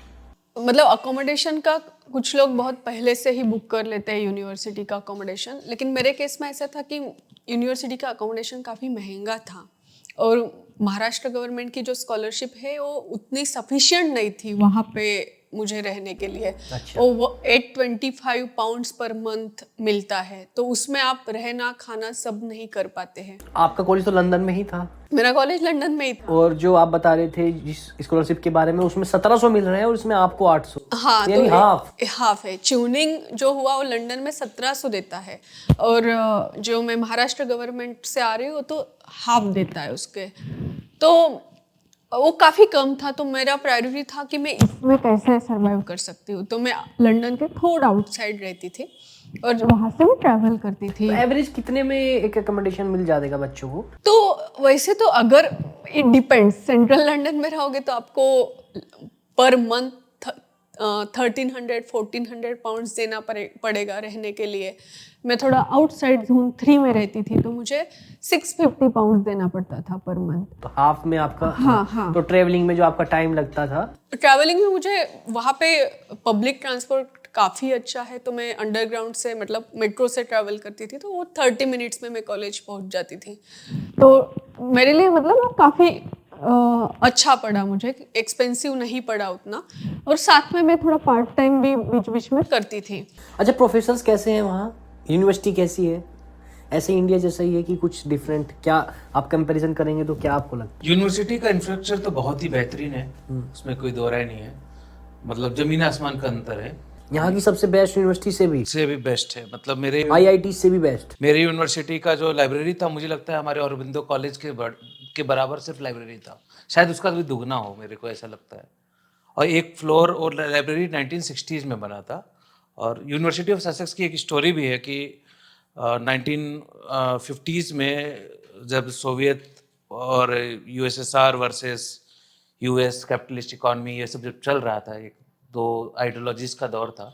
मतलब अकोमोडेशन का कुछ लोग बहुत पहले से ही बुक कर लेते हैं यूनिवर्सिटी का अकोमोडेशन, लेकिन मेरे केस में ऐसा था कि यूनिवर्सिटी का अकोमोडेशन काफ़ी महंगा था और महाराष्ट्र गवर्नमेंट की जो स्कॉलरशिप है वो उतनी सफिशिएंट नहीं थी वहाँ पे मुझे रहने के लिए। अच्छा। वो 825 पाउंड्स पर मंथ मिलता है, तो उसमें आप रहना खाना सब नहीं कर पाते हैं। आपका कॉलेज तो लंदन में ही था? मेरा कॉलेज लंदन में ही था। और जो आप बता रहे थे जिस स्कॉलरशिप के बारे में, उसमें 1700 मिल रहे हैं और इसमें आपको 800। हाँ, यानी तो हाफ है। ट्यूनिंग जो हुआ वो लंदन में 1700 देता है और जो मैं महाराष्ट्र गवर्नमेंट से आ रही हूँ तो हाफ देता है उसके, तो वो काफ़ी कम था। तो मेरा प्रायोरिटी था कि मैं इसमें कैसे सर्वाइव कर सकती हूँ, तो मैं लंदन के थोड़ा आउटसाइड रहती थी और वहाँ से भी ट्रैवल करती थी। एवरेज कितने में एक एकोमोडेशन मिल जाएगा बच्चों को? तो वैसे तो अगर इट डिपेंड्स, सेंट्रल लंदन में रहोगे तो आपको पर मंथ 1300-1400 पाउंड्स देना पड़ेगा रहने के लिए। मैं थोड़ा आउटसाइड जोन 3 में रहती थी तो मुझे 650 पाउंड्स देना पड़ता था पर मंथ। तो हाफ में आपका हाँ। तो ट्रेवलिंग में जो आपका टाइम लगता था, ट्रैवलिंग में मुझे वहाँ पे पब्लिक ट्रांसपोर्ट काफ़ी अच्छा है, तो मैं अंडरग्राउंड से मतलब मेट्रो से ट्रैवल करती थी, तो वो 30 मिनट्स में मैं कॉलेज पहुँच जाती थी। तो मेरे लिए मतलब काफ़ी अच्छा पड़ा, मुझे एक्सपेंसिव नहीं पड़ा उतना, और साथ में मैं थोड़ा पार्ट टाइम भी बीच बीच में करती थी। अच्छा, प्रोफेसर्स कैसे हैं वहाँ? यूनिवर्सिटी कैसी है? ऐसे इंडिया जैसा ही है कि कुछ डिफरेंट? क्या आप कंपैरिजन करेंगे तो क्या आपको लगता है? यूनिवर्सिटी का इंफ्रास्ट्रक्चर तो बहुत ही बेहतरीन है, उसमें कोई दो राय नहीं है, मतलब जमीन आसमान का अंतर है। यहाँ की सबसे बेस्ट यूनिवर्सिटी से भी बेस्ट है, मतलब मेरे IIT से भी बेस्ट। मेरी यूनिवर्सिटी का जो लाइब्रेरी था, मुझे लगता है हमारे औरबिंदो कॉलेज के बराबर सिर्फ लाइब्रेरी था, शायद उसका भी दुगना हो, मेरे को ऐसा लगता है। और एक फ्लोर और लाइब्रेरी 1960s में बना था। और यूनिवर्सिटी ऑफ ससेक्स की एक स्टोरी भी है कि 1950s में जब सोवियत और USSR versus US capitalist economy ये सब जब चल रहा था, एक दो आइडियोलॉजीज का दौर था,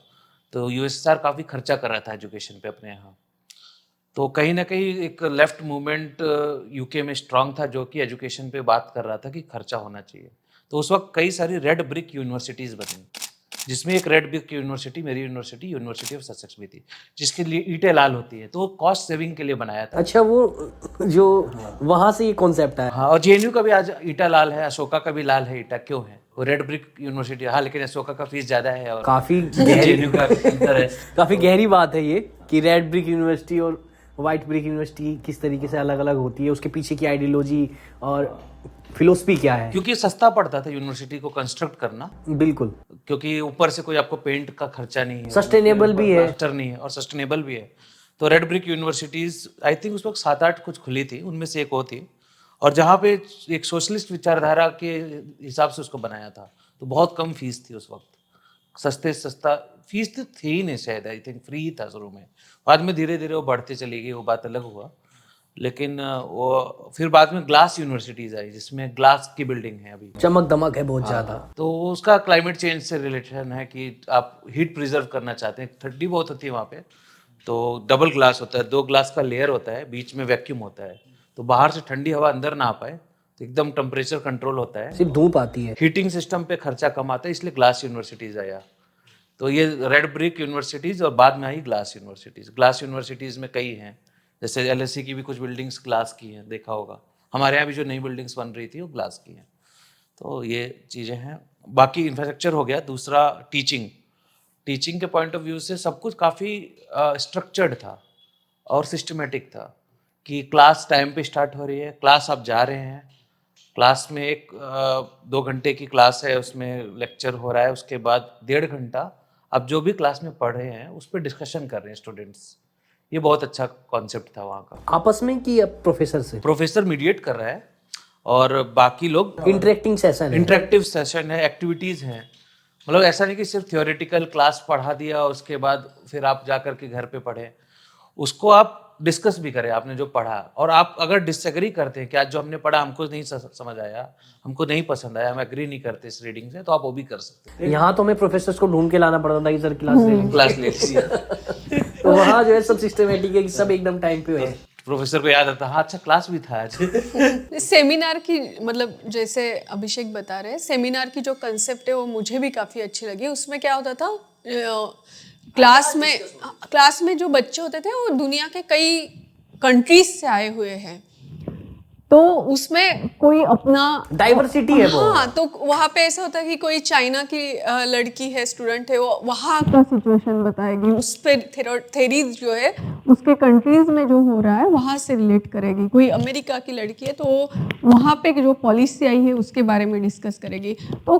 तो USSR काफ़ी खर्चा कर रहा था एजुकेशन पे अपने यहाँ। तो कहीं ना कहीं एक लेफ्ट मूवमेंट UK में स्ट्रांग था जो कि एजुकेशन पे बात कर रहा था कि खर्चा होना चाहिए। तो उस वक्त कई सारी रेड ब्रिक यूनिवर्सिटीज़ बनी, जिसमें एक रेड ब्रिक यूनिवर्सिटी, मेरी यूनिवर्सिटी, यूनिवर्सिटी ऑफ ससेक्स भी थी, जिसके लिए ईंटें लाल होती है, तो वो कॉस्ट सेविंग के लिए बनाया था। अच्छा, वो जो वहाँ से ये कॉन्सेप्ट है। हाँ, और JNU का भी आज ईटा लाल है, अशोका का भी लाल है ईटा, क्यों है? वो रेड ब्रिक यूनिवर्सिटी। हाँ, लेकिन अशोका का फीस ज़्यादा है और काफ़ी JNU का अंतर है। काफ़ी गहरी बात है ये कि रेड ब्रिक यूनिवर्सिटी और वाइट ब्रिक यूनिवर्सिटी किस तरीके से अलग अलग होती है, उसके पीछे की आइडियोलॉजी और फिलोसफी क्या है? क्योंकि सस्ता पड़ता था यूनिवर्सिटी को कंस्ट्रक्ट करना, बिल्कुल क्योंकि ऊपर से कोई आपको पेंट का खर्चा नहीं है, सस्टेनेबल भी है, प्लास्टर नहीं है और सस्टेनेबल भी है। तो red brick universities I think उस वक्त 7-8 कुछ खुली थी, उनमें से एक वो थी, और जहाँ पे एक सोशलिस्ट विचारधारा के हिसाब से उसको बनाया था, तो बहुत कम फीस थी उस वक्त, सस्ते सस्ता फीस तो थी ही नहीं शायद, आई थिंक फ्री ही था शुरू में, बाद में धीरे धीरे वो बढ़ते चली गई, वो बात अलग हुआ। लेकिन वो फिर बाद में ग्लास यूनिवर्सिटीज आई जिसमें ग्लास की बिल्डिंग है अभी, चमक दमक है बहुत ज्यादा। तो उसका क्लाइमेट चेंज से रिलेशन है कि आप हीट प्रिजर्व करना चाहते हैं, ठंडी बहुत होती है वहाँ पे, तो डबल ग्लास होता है, 2 ग्लास का लेयर होता है, बीच में वैक्यूम होता है, तो बाहर से ठंडी हवा अंदर ना आ पाए, तो एकदम टेम्परेचर कंट्रोल होता है, सिर्फ धूप आती है। हीटिंग सिस्टम पे खर्चा कम आता है, इसलिए ग्लास यूनिवर्सिटीज आया। तो ये रेड ब्रिक यूनिवर्सिटीज और बाद में आई ग्लास यूनिवर्सिटीज। ग्लास यूनिवर्सिटीज में कई हैं, जैसे एलएससी की भी कुछ बिल्डिंग्स ग्लास की हैं, देखा होगा, हमारे यहाँ भी जो नई बिल्डिंग्स बन रही थी वो ग्लास की हैं। तो ये चीज़ें हैं। बाकी इंफ्रास्ट्रक्चर हो गया। दूसरा टीचिंग के पॉइंट ऑफ व्यू से सब कुछ काफ़ी स्ट्रक्चर्ड था और सिस्टमेटिक था, कि क्लास टाइम पे स्टार्ट हो रही है, क्लास आप जा रहे हैं, क्लास में 1-2 घंटे की क्लास है, उसमें लेक्चर हो रहा है, उसके बाद 1.5 घंटा आप जो भी क्लास में पढ़ रहे हैं उस पर डिस्कशन कर रहे हैं स्टूडेंट्स। ये बहुत अच्छा कॉन्सेप्ट था वहाँ का। आपस में कि प्रोफेसर से? प्रोफेसर मीडिएट कर रहा है और बाकी लोग इंटरेक्टिंग सेशन है, एक्टिविटीज़ हैं। मतलब ऐसा नहीं कि सिर्फ थियोरेटिकल क्लास पढ़ा दिया उसके बाद फिर आप जा कर के घर पे पढ़ें, उसको आप डिस्कस भी करें आपने जो पढ़ा, और आप अगर डिसएग्री करते हैं कि आज जो हमने पढ़ा हमको नहीं समझ आया, हमको नहीं पसंद आया, हम एग्री नहीं करते इस रीडिंग से, तो आप वो भी कर सकते हैं। यहाँ तो हमें प्रोफेसर को ढूंढ के लाना पड़ता था कि सर क्लास ले लीजिए। तो वहाँ जो है सब सिस्टमेटिक है कि सब एकदम टाइम पे है। प्रोफेसर को याद आता, हाँ अच्छा क्लास भी था आज। सेमिनार की, मतलब जैसे अभिषेक बता रहे हैं, सेमिनार की जो कंसेप्ट है वो मुझे भी काफ़ी अच्छी लगी। उसमें क्या होता था, क्लास में जो बच्चे होते थे वो दुनिया के कई कंट्रीज से आए हुए हैं, तो उसमें कोई अपना डाइवर्सिटी है। हाँ, तो वहाँ पे ऐसा होता है कि कोई चाइना की लड़की है, स्टूडेंट है, वो वहाँ का सिचुएशन बताएगी, उस पर थेरीज जो है उसके कंट्रीज में जो हो रहा है वहाँ से रिलेट करेगी। कोई अमेरिका की लड़की है तो वहाँ पे जो पॉलिसी आई है उसके बारे में डिस्कस करेगी। तो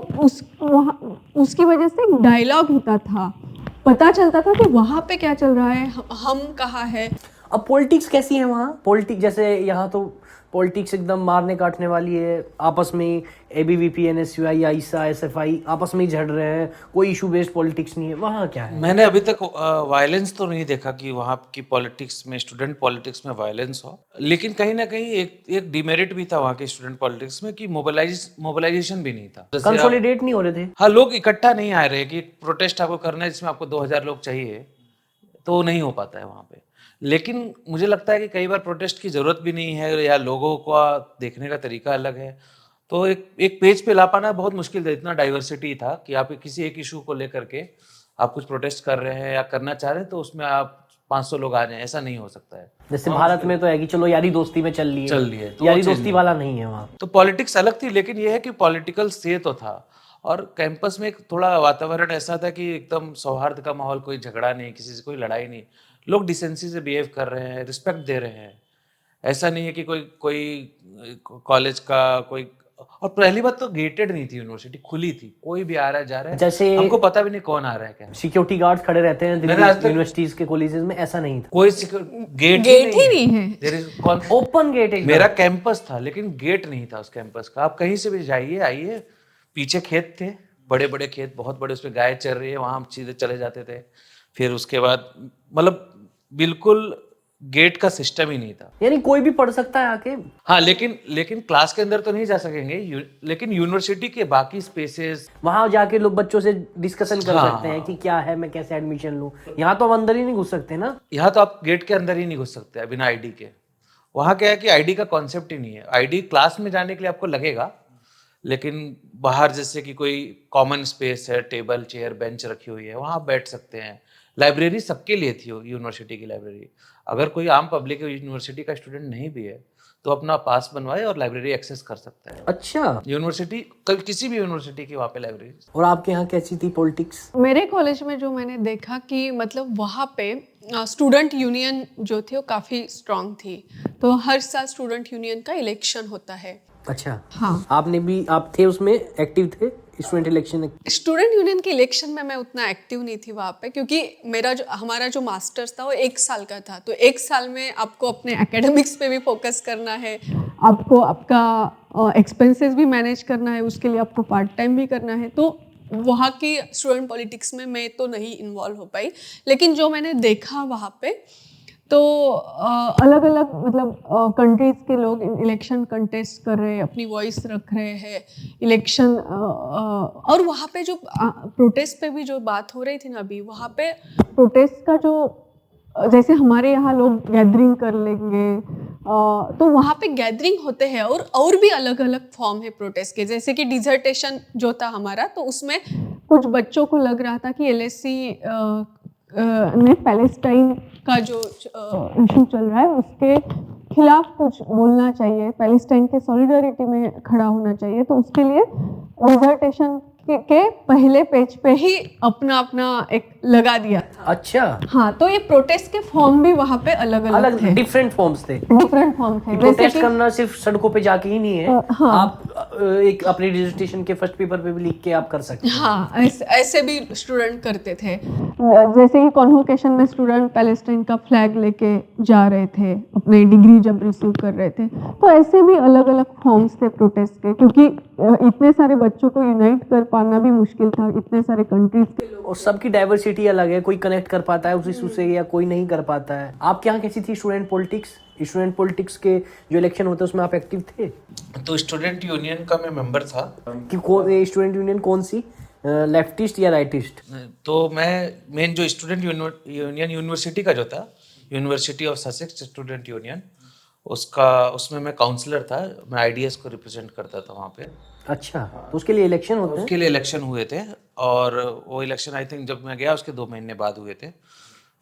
उसकी वजह से डायलॉग होता था, पता चलता था कि वहाँ पे क्या चल रहा है, हम कहाँ है। अब पॉलिटिक्स कैसी है वहाँ? पॉलिटिक्स जैसे यहाँ तो पॉलिटिक्स एकदम मारने काटने वाली है, आपस में एबीवीपी, एनएसयूआई, आईसा, एसएफआई आपस में ही झड़ रहे हैं, कोई इशू बेस्ड पॉलिटिक्स नहीं है। वहाँ क्या है? मैंने अभी तक वायलेंस तो नहीं देखा कि वहाँ की पॉलिटिक्स में, स्टूडेंट पॉलिटिक्स में वायलेंस हो, लेकिन कहीं ना कहीं एक डिमेरिट भी था वहाँ के स्टूडेंट पॉलिटिक्स में कि मोबिलाइजेशन भी नहीं था, कंसोलिडेट नहीं हो रहे थे। हाँ, लोग इकट्ठा नहीं आ रहे कि प्रोटेस्ट आपको करना है जिसमें आपको 2000 लोग चाहिए, तो नहीं हो पाता है वहाँ पे। लेकिन मुझे लगता है कि कई बार प्रोटेस्ट की ज़रूरत भी नहीं है, या लोगों का देखने का तरीका अलग है, तो एक पेज पे ला पाना बहुत मुश्किल था। इतना डाइवर्सिटी था कि आप किसी एक इशू को लेकर के आप कुछ प्रोटेस्ट कर रहे हैं या करना चाह रहे हैं, तो उसमें आप 500 लोग आ जाएं, ऐसा नहीं हो सकता है। जैसे भारत में तो है कि चलो यारी दोस्ती में चल लिए, तो यारी दोस्ती वाला नहीं है वहाँ। तो पॉलिटिक्स अलग थी, लेकिन ये है कि पॉलिटिकल से तो था, और कैंपस में एक थोड़ा वातावरण ऐसा था कि एकदम सौहार्द का माहौल, कोई झगड़ा नहीं, किसी से कोई लड़ाई नहीं, लोग डिसेंसी से बिहेव कर रहे हैं, रिस्पेक्ट दे रहे हैं। ऐसा नहीं है कि कोई कॉलेज का कोई, और पहली बात तो गेटेड नहीं थी, यूनिवर्सिटी खुली थी, कोई भी आ रहा है जा रहा है, जैसे हमको पता भी नहीं कौन आ रहा है क्या। सिक्योरिटी गार्ड्स खड़े रहते हैं दिल्ली यूनिवर्सिटीज के कॉलेजेस में, ऐसा नहीं था। कोई गेट ही नहीं है, ओपन गेट। मेरा कैंपस था लेकिन गेट नहीं था उस कैंपस का, आप कहीं से भी जाइए आइए। पीछे खेत थे, बड़े बड़े खेत, बहुत बड़े, उसमें गाय चर रही है, वहां हम सीधे चले जाते थे। फिर उसके बाद मतलब बिल्कुल गेट का सिस्टम ही नहीं था, यानी कोई भी पढ़ सकता है आके। हाँ, लेकिन क्लास के अंदर तो नहीं जा सकेंगे, लेकिन यूनिवर्सिटी के बाकी स्पेसेस, वहां जाके लोग बच्चों से डिस्कशन कर सकते हैं कि क्या है, मैं कैसे एडमिशन लूं। यहाँ तो हम अंदर ही नहीं घुस सकते ना। यहाँ तो आप गेट के अंदर ही नहीं घुस सकते बिना आईडी के। वहाँ क्या है कि आईडी का कॉन्सेप्ट ही नहीं है। आईडी क्लास में जाने के लिए आपको लगेगा, लेकिन बाहर जैसे कि कोई कॉमन स्पेस है, टेबल चेयर बेंच रखी हुई है, वहाँ आप बैठ सकते हैं। लाइब्रेरी सबके लिए थी यूनिवर्सिटी की लाइब्रेरी। अगर कोई आम पब्लिक यूनिवर्सिटी का स्टूडेंट नहीं भी है तो अपना पास बनवाए और लाइब्रेरी एक्सेस कर सकता है। अच्छा, यूनिवर्सिटी किसी भी यूनिवर्सिटी की वहाँ पे लाइब्रेरी। और आपके यहाँ कैसी थी पॉलिटिक्स? मेरे कॉलेज में जो मैंने देखा कि मतलब वहाँ पे स्टूडेंट यूनियन जो थी वो काफ़ी स्ट्रांग थी। तो हर साल स्टूडेंट यूनियन का इलेक्शन होता है। अच्छा, हाँ, आपने भी, आप थे उसमें, एक्टिव थे स्टूडेंट इलेक्शन? स्टूडेंट यूनियन के इलेक्शन में मैं उतना एक्टिव नहीं थी वहाँ पे, क्योंकि हमारा जो मास्टर्स था वो 1 साल का था। तो 1 साल में आपको अपने एकेडमिक्स पे भी फोकस करना है, आपको आपका एक्सपेंसेस भी मैनेज करना है, उसके लिए आपको पार्ट टाइम भी करना है। तो वहाँ की स्टूडेंट पॉलिटिक्स में मैं तो नहीं इन्वॉल्व हो पाई। लेकिन जो मैंने देखा वहाँ पे, तो अलग अलग मतलब कंट्रीज के लोग इलेक्शन कंटेस्ट कर रहे हैं, अपनी वॉइस रख रहे हैं इलेक्शन। और वहाँ पे जो प्रोटेस्ट पे भी जो बात हो रही थी ना अभी, वहाँ पे प्रोटेस्ट का जो जैसे हमारे यहाँ लोग गैदरिंग कर लेंगे, तो वहाँ पे गैदरिंग होते हैं। और भी अलग अलग फॉर्म है प्रोटेस्ट के, जैसे कि डिजर्टेशन जो था हमारा, तो उसमें कुछ बच्चों को लग रहा था कि एलएससी ने पैलेस्टाइन का जो इशू चल रहा है उसके खिलाफ कुछ बोलना चाहिए, पैलेस्टाइन के सॉलिडारिटी में खड़ा होना चाहिए। तो उसके लिए डिसर्टेशन के पहले पेज पे ही अपना अपना एक लगा दिया था। अच्छा, हाँ, तो ये प्रोटेस्ट के फॉर्म भी वहाँ पे अलग अलग थे, डिफरेंट फॉर्म्स थे। डिफरेंट फॉर्म थे। प्रोटेस्ट करना सिर्फ सड़कों पे जाके ही नहीं है, हाँ, आप एक अपने डिसर्टेशन के फर्स्ट पेपर पे भी लिख के आप कर सकते हैं। हाँ, ऐसे भी स्टूडेंट करते थे। जैसे कि कॉन्वोकेशन में स्टूडेंट पैलेस्टाइन का फ्लैग लेके जा रहे थे, अपने डिग्री जब रिसीव कर रहे थे। तो ऐसे भी अलग अलग फॉर्म्स थे प्रोटेस्ट के, क्योंकि इतने सारे बच्चों को यूनाइट कर पाना भी मुश्किल था, इतने सारे कंट्रीज के लोग। और सबकी डाइवर्सिटी अलग है, कोई कनेक्ट कर पाता है उस इशू से या कोई नहीं कर पाता है। आपके यहाँ कैसी थी स्टूडेंट पॉलिटिक्स? स्टूडेंट पॉलिटिक्स के जो इलेक्शन होते हैं उसमें आप एक्टिव थे? तो स्टूडेंट यूनियन का मैं मेंबर था। कि स्टूडेंट यूनियन कौन सी, लेफ्टिस्ट या राइटिस्ट? तो मैं मेन जो स्टूडेंट यूनियन यूनिवर्सिटी का जो था, university of Sussex student union, उसमें मैं काउंसलर था। मैं आईडीएस को रिप्रेजेंट करता था वहाँ पे। अच्छा, तो उसके लिए इलेक्शन होते हैं? उसके लिए इलेक्शन हुए थे, और वो इलेक्शन आई थिंक जब मैं गया उसके 2 महीने बाद हुए थे।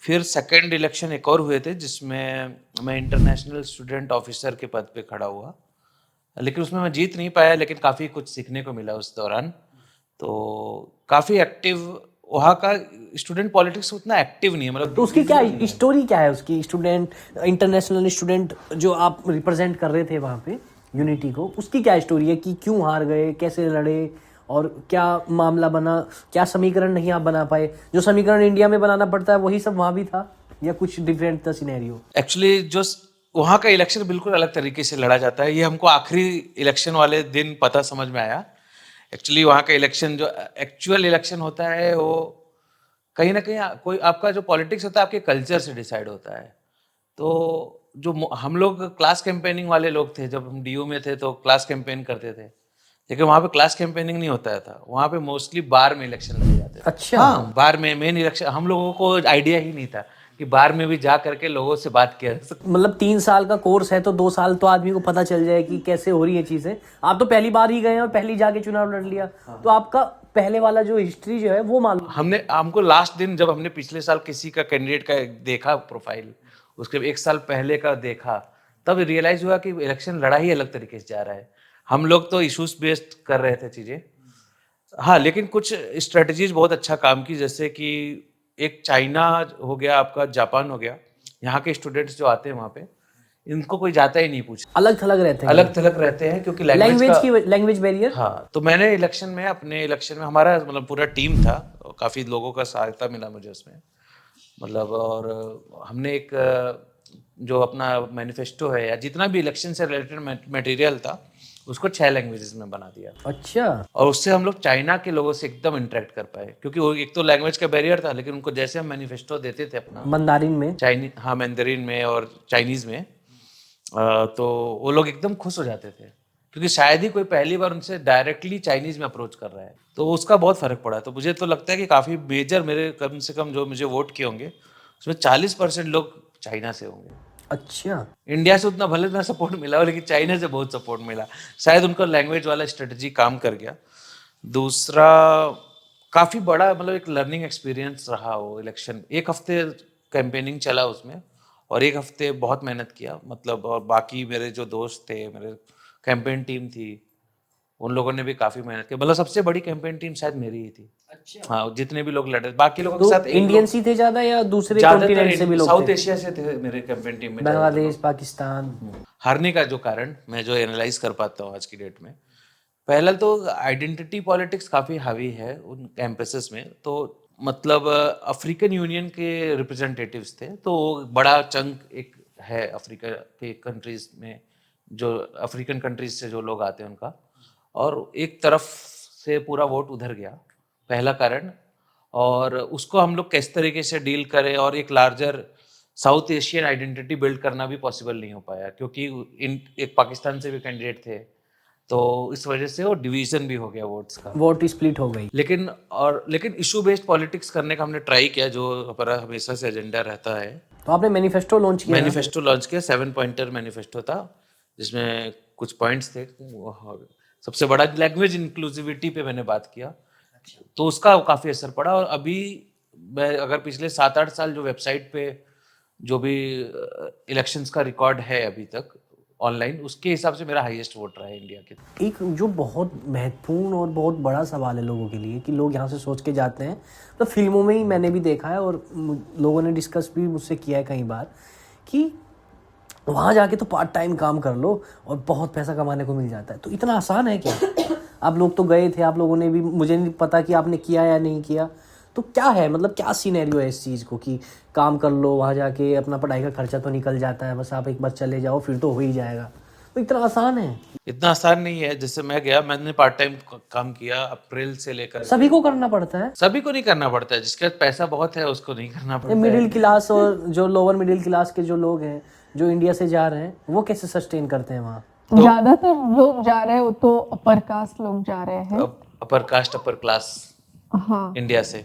फिर सेकंड इलेक्शन एक और हुए थे जिसमें मैं इंटरनेशनल स्टूडेंट ऑफिसर के पद पे खड़ा हुआ, लेकिन उसमें मैं जीत नहीं पाया, लेकिन काफ़ी कुछ सीखने को मिला उस दौरान। तो काफ़ी एक्टिव वहाँ का स्टूडेंट पॉलिटिक्स उतना एक्टिव नहीं है, मतलब। तो उसकी क्या स्टोरी क्या है उसकी, स्टूडेंट इंटरनेशनल स्टूडेंट जो आप रिप्रेजेंट कर रहे थे वहाँ पे यूनिटी को, उसकी क्या स्टोरी है कि क्यों हार गए, कैसे लड़े, और क्या मामला बना? क्या समीकरण नहीं आप बना पाए? जो समीकरण इंडिया में बनाना पड़ता है वही सब वहाँ भी था, या कुछ डिफरेंट था सिनेरियो? एक्चुअली जो वहाँ का इलेक्शन बिल्कुल अलग तरीके से लड़ा जाता है, ये हमको आखिरी इलेक्शन वाले दिन पता समझ में आया। एक्चुअली वहाँ का इलेक्शन जो एक्चुअल इलेक्शन होता है वो कहीं ना कहीं कोई आपका जो पॉलिटिक्स होता है आपके कल्चर से डिसाइड होता है। तो जो हम लोग क्लास कैंपेनिंग वाले लोग थे, जब हम डीयू में थे तो क्लास कैंपेन करते थे, लेकिन वहाँ पे क्लास कैंपेनिंग नहीं होता था। वहाँ पे मोस्टली बार में इलेक्शन लगे जाते थे। अच्छा, हाँ, बार में मेन इलेक्शन। हम लोगों को आइडिया ही नहीं था कि बार में भी जा करके लोगों से बात किया जा सकता। मतलब 3 साल का कोर्स है तो 2 साल तो आदमी को पता चल जाए कि कैसे हो रही है चीजें। आप तो पहली बार ही गए और पहली जाके चुनाव लड़ लिया, तो आपका पहले वाला जो हिस्ट्री जो है वो मालूम। हमको लास्ट दिन जब हमने पिछले साल किसी का कैंडिडेट का देखा प्रोफाइल, उसके 1 साल पहले का देखा, तब रियलाइज हुआ कि इलेक्शन लड़ा ही अलग तरीके से जा रहा है। हम लोग तो इश्यूज बेस्ड कर रहे थे चीजें। हाँ, लेकिन कुछ स्ट्रेटजीज बहुत अच्छा काम की, जैसे कि एक चाइना हो गया, आपका जापान हो गया। यहाँ के स्टूडेंट्स जो आते हैं वहाँ पे, इनको कोई जाता ही नहीं पूछता। अलग थलग रहते हैं, अलग थलग रहते हैं क्योंकि लैंग्वेज बैरियर। हाँ, तो मैंने अपने इलेक्शन में हमारा मतलब पूरा टीम था, काफ़ी लोगों का सहायता मिला मुझे उसमें, मतलब। और हमने एक जो अपना मैनिफेस्टो है या जितना भी इलेक्शन से रिलेटेड मटेरियल था उसको 6 लैंग्वेजेस में बना दिया। अच्छा, और उससे हम लोग चाइना के लोगों से एकदम इंटरेक्ट कर पाए, क्योंकि वो एक तो लैंग्वेज का बैरियर था, लेकिन उनको जैसे हम मैनिफेस्टो देते थे अपना मंदारिन में, चाइनीज, हाँ मैंdarin में और चाइनीज़ में, तो वो लोग एकदम खुश हो जाते थे, क्योंकि शायद ही कोई पहली बार उनसे डायरेक्टली चाइनीज़ में अप्रोच कर रहा है। तो उसका बहुत फ़र्क पड़ा। तो मुझे तो लगता है कि काफ़ी मेजर, मेरे कम से कम जो मुझे वोट किए होंगे उसमें 40% लोग चाइना से होंगे। अच्छा, इंडिया से उतना भले ना सपोर्ट मिला हो, लेकिन चाइना से बहुत सपोर्ट मिला। शायद उनका लैंग्वेज वाला स्ट्रेटजी काम कर गया। दूसरा, काफ़ी बड़ा मतलब एक लर्निंग एक्सपीरियंस रहा वो इलेक्शन। 1 हफ्ते कैंपेनिंग चला उसमें, और 1 हफ्ते बहुत मेहनत किया, मतलब। और बाकी मेरे जो दोस्त थे, मेरे कैंपेन टीम थी, उन लोगों ने भी काफी मेहनत की, मतलब सबसे बड़ी कैंपेन टीम शायद मेरी ही थी। अच्छा। हाँ, जितने भी लोग लड़े, बाकी लोगों के तो साथ एक इंडियंस ही थे ज्यादा या दूसरे ज्यादातर कॉन्टिनेंट से भी लोग साउथ थे? एशिया से थे मेरे कैंपेन टीम में। बांग्लादेश, पाकिस्तान। हारने का जो कारण मैं जो एनालाइज कर पाता हूँ आज की डेट में, पहला तो आइडेंटिटी पॉलिटिक्स काफ़ी हावी है उन कैंपसेस में। तो मतलब अफ्रीकन यूनियन के रिप्रेजेंटेटिव्स थे, तो बड़ा चंक एक है अफ्रीका के कंट्रीज में, जो अफ्रीकन कंट्रीज से जो लोग आते हैं उनका, और एक तरफ से पूरा वोट उधर गया, पहला कारण। और उसको हम लोग किस तरीके से डील करें, और एक larger south Asian identity build करना भी पॉसिबल नहीं हो पाया, क्योंकि एक पाकिस्तान से भी कैंडिडेट थे, तो इस वजह से वो डिवीजन भी हो गया वोट्स का, वोट स्प्लिट हो गई। लेकिन इशू बेस्ड पॉलिटिक्स करने का हमने ट्राई किया, जो हमारा हमेशा से एजेंडा रहता है। तो आपने मैनिफेस्टो लॉन्च किया? मैनिफेस्टो लॉन्च किया, 7 पॉइंटर मैनिफेस्टो था, जिसमें कुछ पॉइंट्स थे। सबसे बड़ा लैंग्वेज इंक्लूसिविटी पे मैंने बात किया, तो उसका काफ़ी असर पड़ा। और अभी मैं अगर पिछले 7-8 साल जो वेबसाइट पे जो भी इलेक्शंस का रिकॉर्ड है अभी तक ऑनलाइन, उसके हिसाब से मेरा हाईएस्ट वोट रहा है इंडिया के। एक जो बहुत महत्वपूर्ण और बहुत बड़ा सवाल है लोगों के लिए कि लोग यहाँ से सोच के जाते हैं, तो फिल्मों में ही मैंने भी देखा है और लोगों ने डिस्कस भी मुझसे किया है कई बार, कि वहाँ जाके तो पार्ट टाइम काम कर लो और बहुत पैसा कमाने को मिल जाता है। तो इतना आसान है क्या? आप लोग तो गए थे, आप लोगों ने भी, मुझे नहीं पता कि आपने किया या नहीं किया, तो क्या है, मतलब क्या सीनेरियो है इस चीज़ को कि काम कर लो, वहाँ जाके अपना पढ़ाई का खर्चा तो निकल जाता है, बस आप एक बार चले जाओ फिर तो हो ही जाएगा। तो इतना आसान है? इतना आसान नहीं है। जैसे मैं गया, मैंने पार्ट टाइम काम किया अप्रैल से लेकर। सभी को करना पड़ता है? सभी को नहीं करना पड़ता है, जिसके पास पैसा बहुत है उसको नहीं करना पड़ता है। मिडिल क्लास और जो लोअर मिडिल क्लास के जो लोग हैं जो इंडिया से जा रहे हैं, वो कैसे सस्टेन करते हैं वहाँ? ज्यादातर लोग जा रहे हैं वो तो अपर कास्ट लोग जा रहे हैं। अपर कास्ट अपर क्लास, हाँ, इंडिया से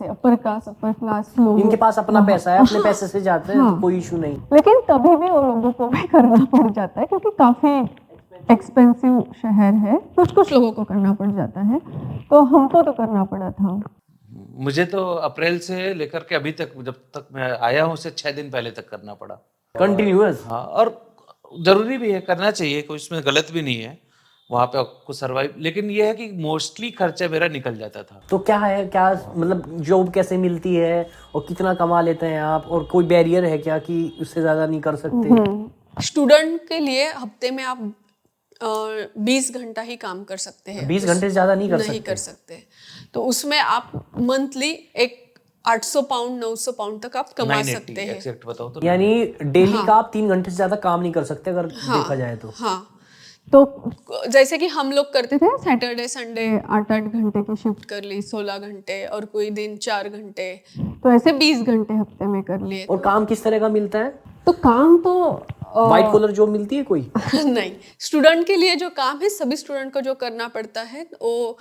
अपर कास्ट अपर क्लास लोग, इनके पास अपना पैसा है, अपने पैसे से जाते हैं, तो कोई इशू नहीं। लेकिन तभी भी वो लोगों को भी करना पड़ जाता है, क्योंकि काफी एक्सपेंसिव शहर है, कुछ लोगों को करना पड़ जाता है, तो हमको तो करना पड़ा था। मुझे तो अप्रैल से लेकर के अभी तक, जब तक मैं आया हूँ, से 6 दिन पहले तक करना पड़ा कंटिन्यूअस। हाँ, और जरूरी भी है, करना चाहिए, कोई इसमें गलत भी नहीं है वहाँ पे आपको सर्वाइव। लेकिन ये है कि मोस्टली खर्चा मेरा निकल जाता था। तो क्या है, क्या मतलब जॉब कैसे मिलती है और कितना कमा लेते हैं आप, और कोई बैरियर है क्या कि उससे ज्यादा नहीं कर सकते? स्टूडेंट के लिए हफ्ते में आप 20 घंटा ही काम कर सकते हैं। 20 घंटे से ज्यादा नहीं नहीं कर सकते। तो उसमें आप मंथली एक 800 पाउंड 900 पाउंड तक आप कमा सकते हैं। एग्जैक्ट बताओ तो, यानी डेली का आप 3 घंटे से ज्यादा काम नहीं कर सकते अगर देखा जाए तो। हाँ, तो जैसे कि हम लोग करते थे सैटरडे संडे 8-8 घंटे की शिफ्ट कर ली, 16 घंटे, और कोई दिन 4 घंटे, तो ऐसे 20 घंटे हफ्ते में कर लिए। और काम किस तरह का मिलता है? तो काम तो व्हाइट कॉलर जॉब मिलती है कोई? नहीं, स्टूडेंट के लिए जो काम है, सभी स्टूडेंट को जो करना पड़ता है वो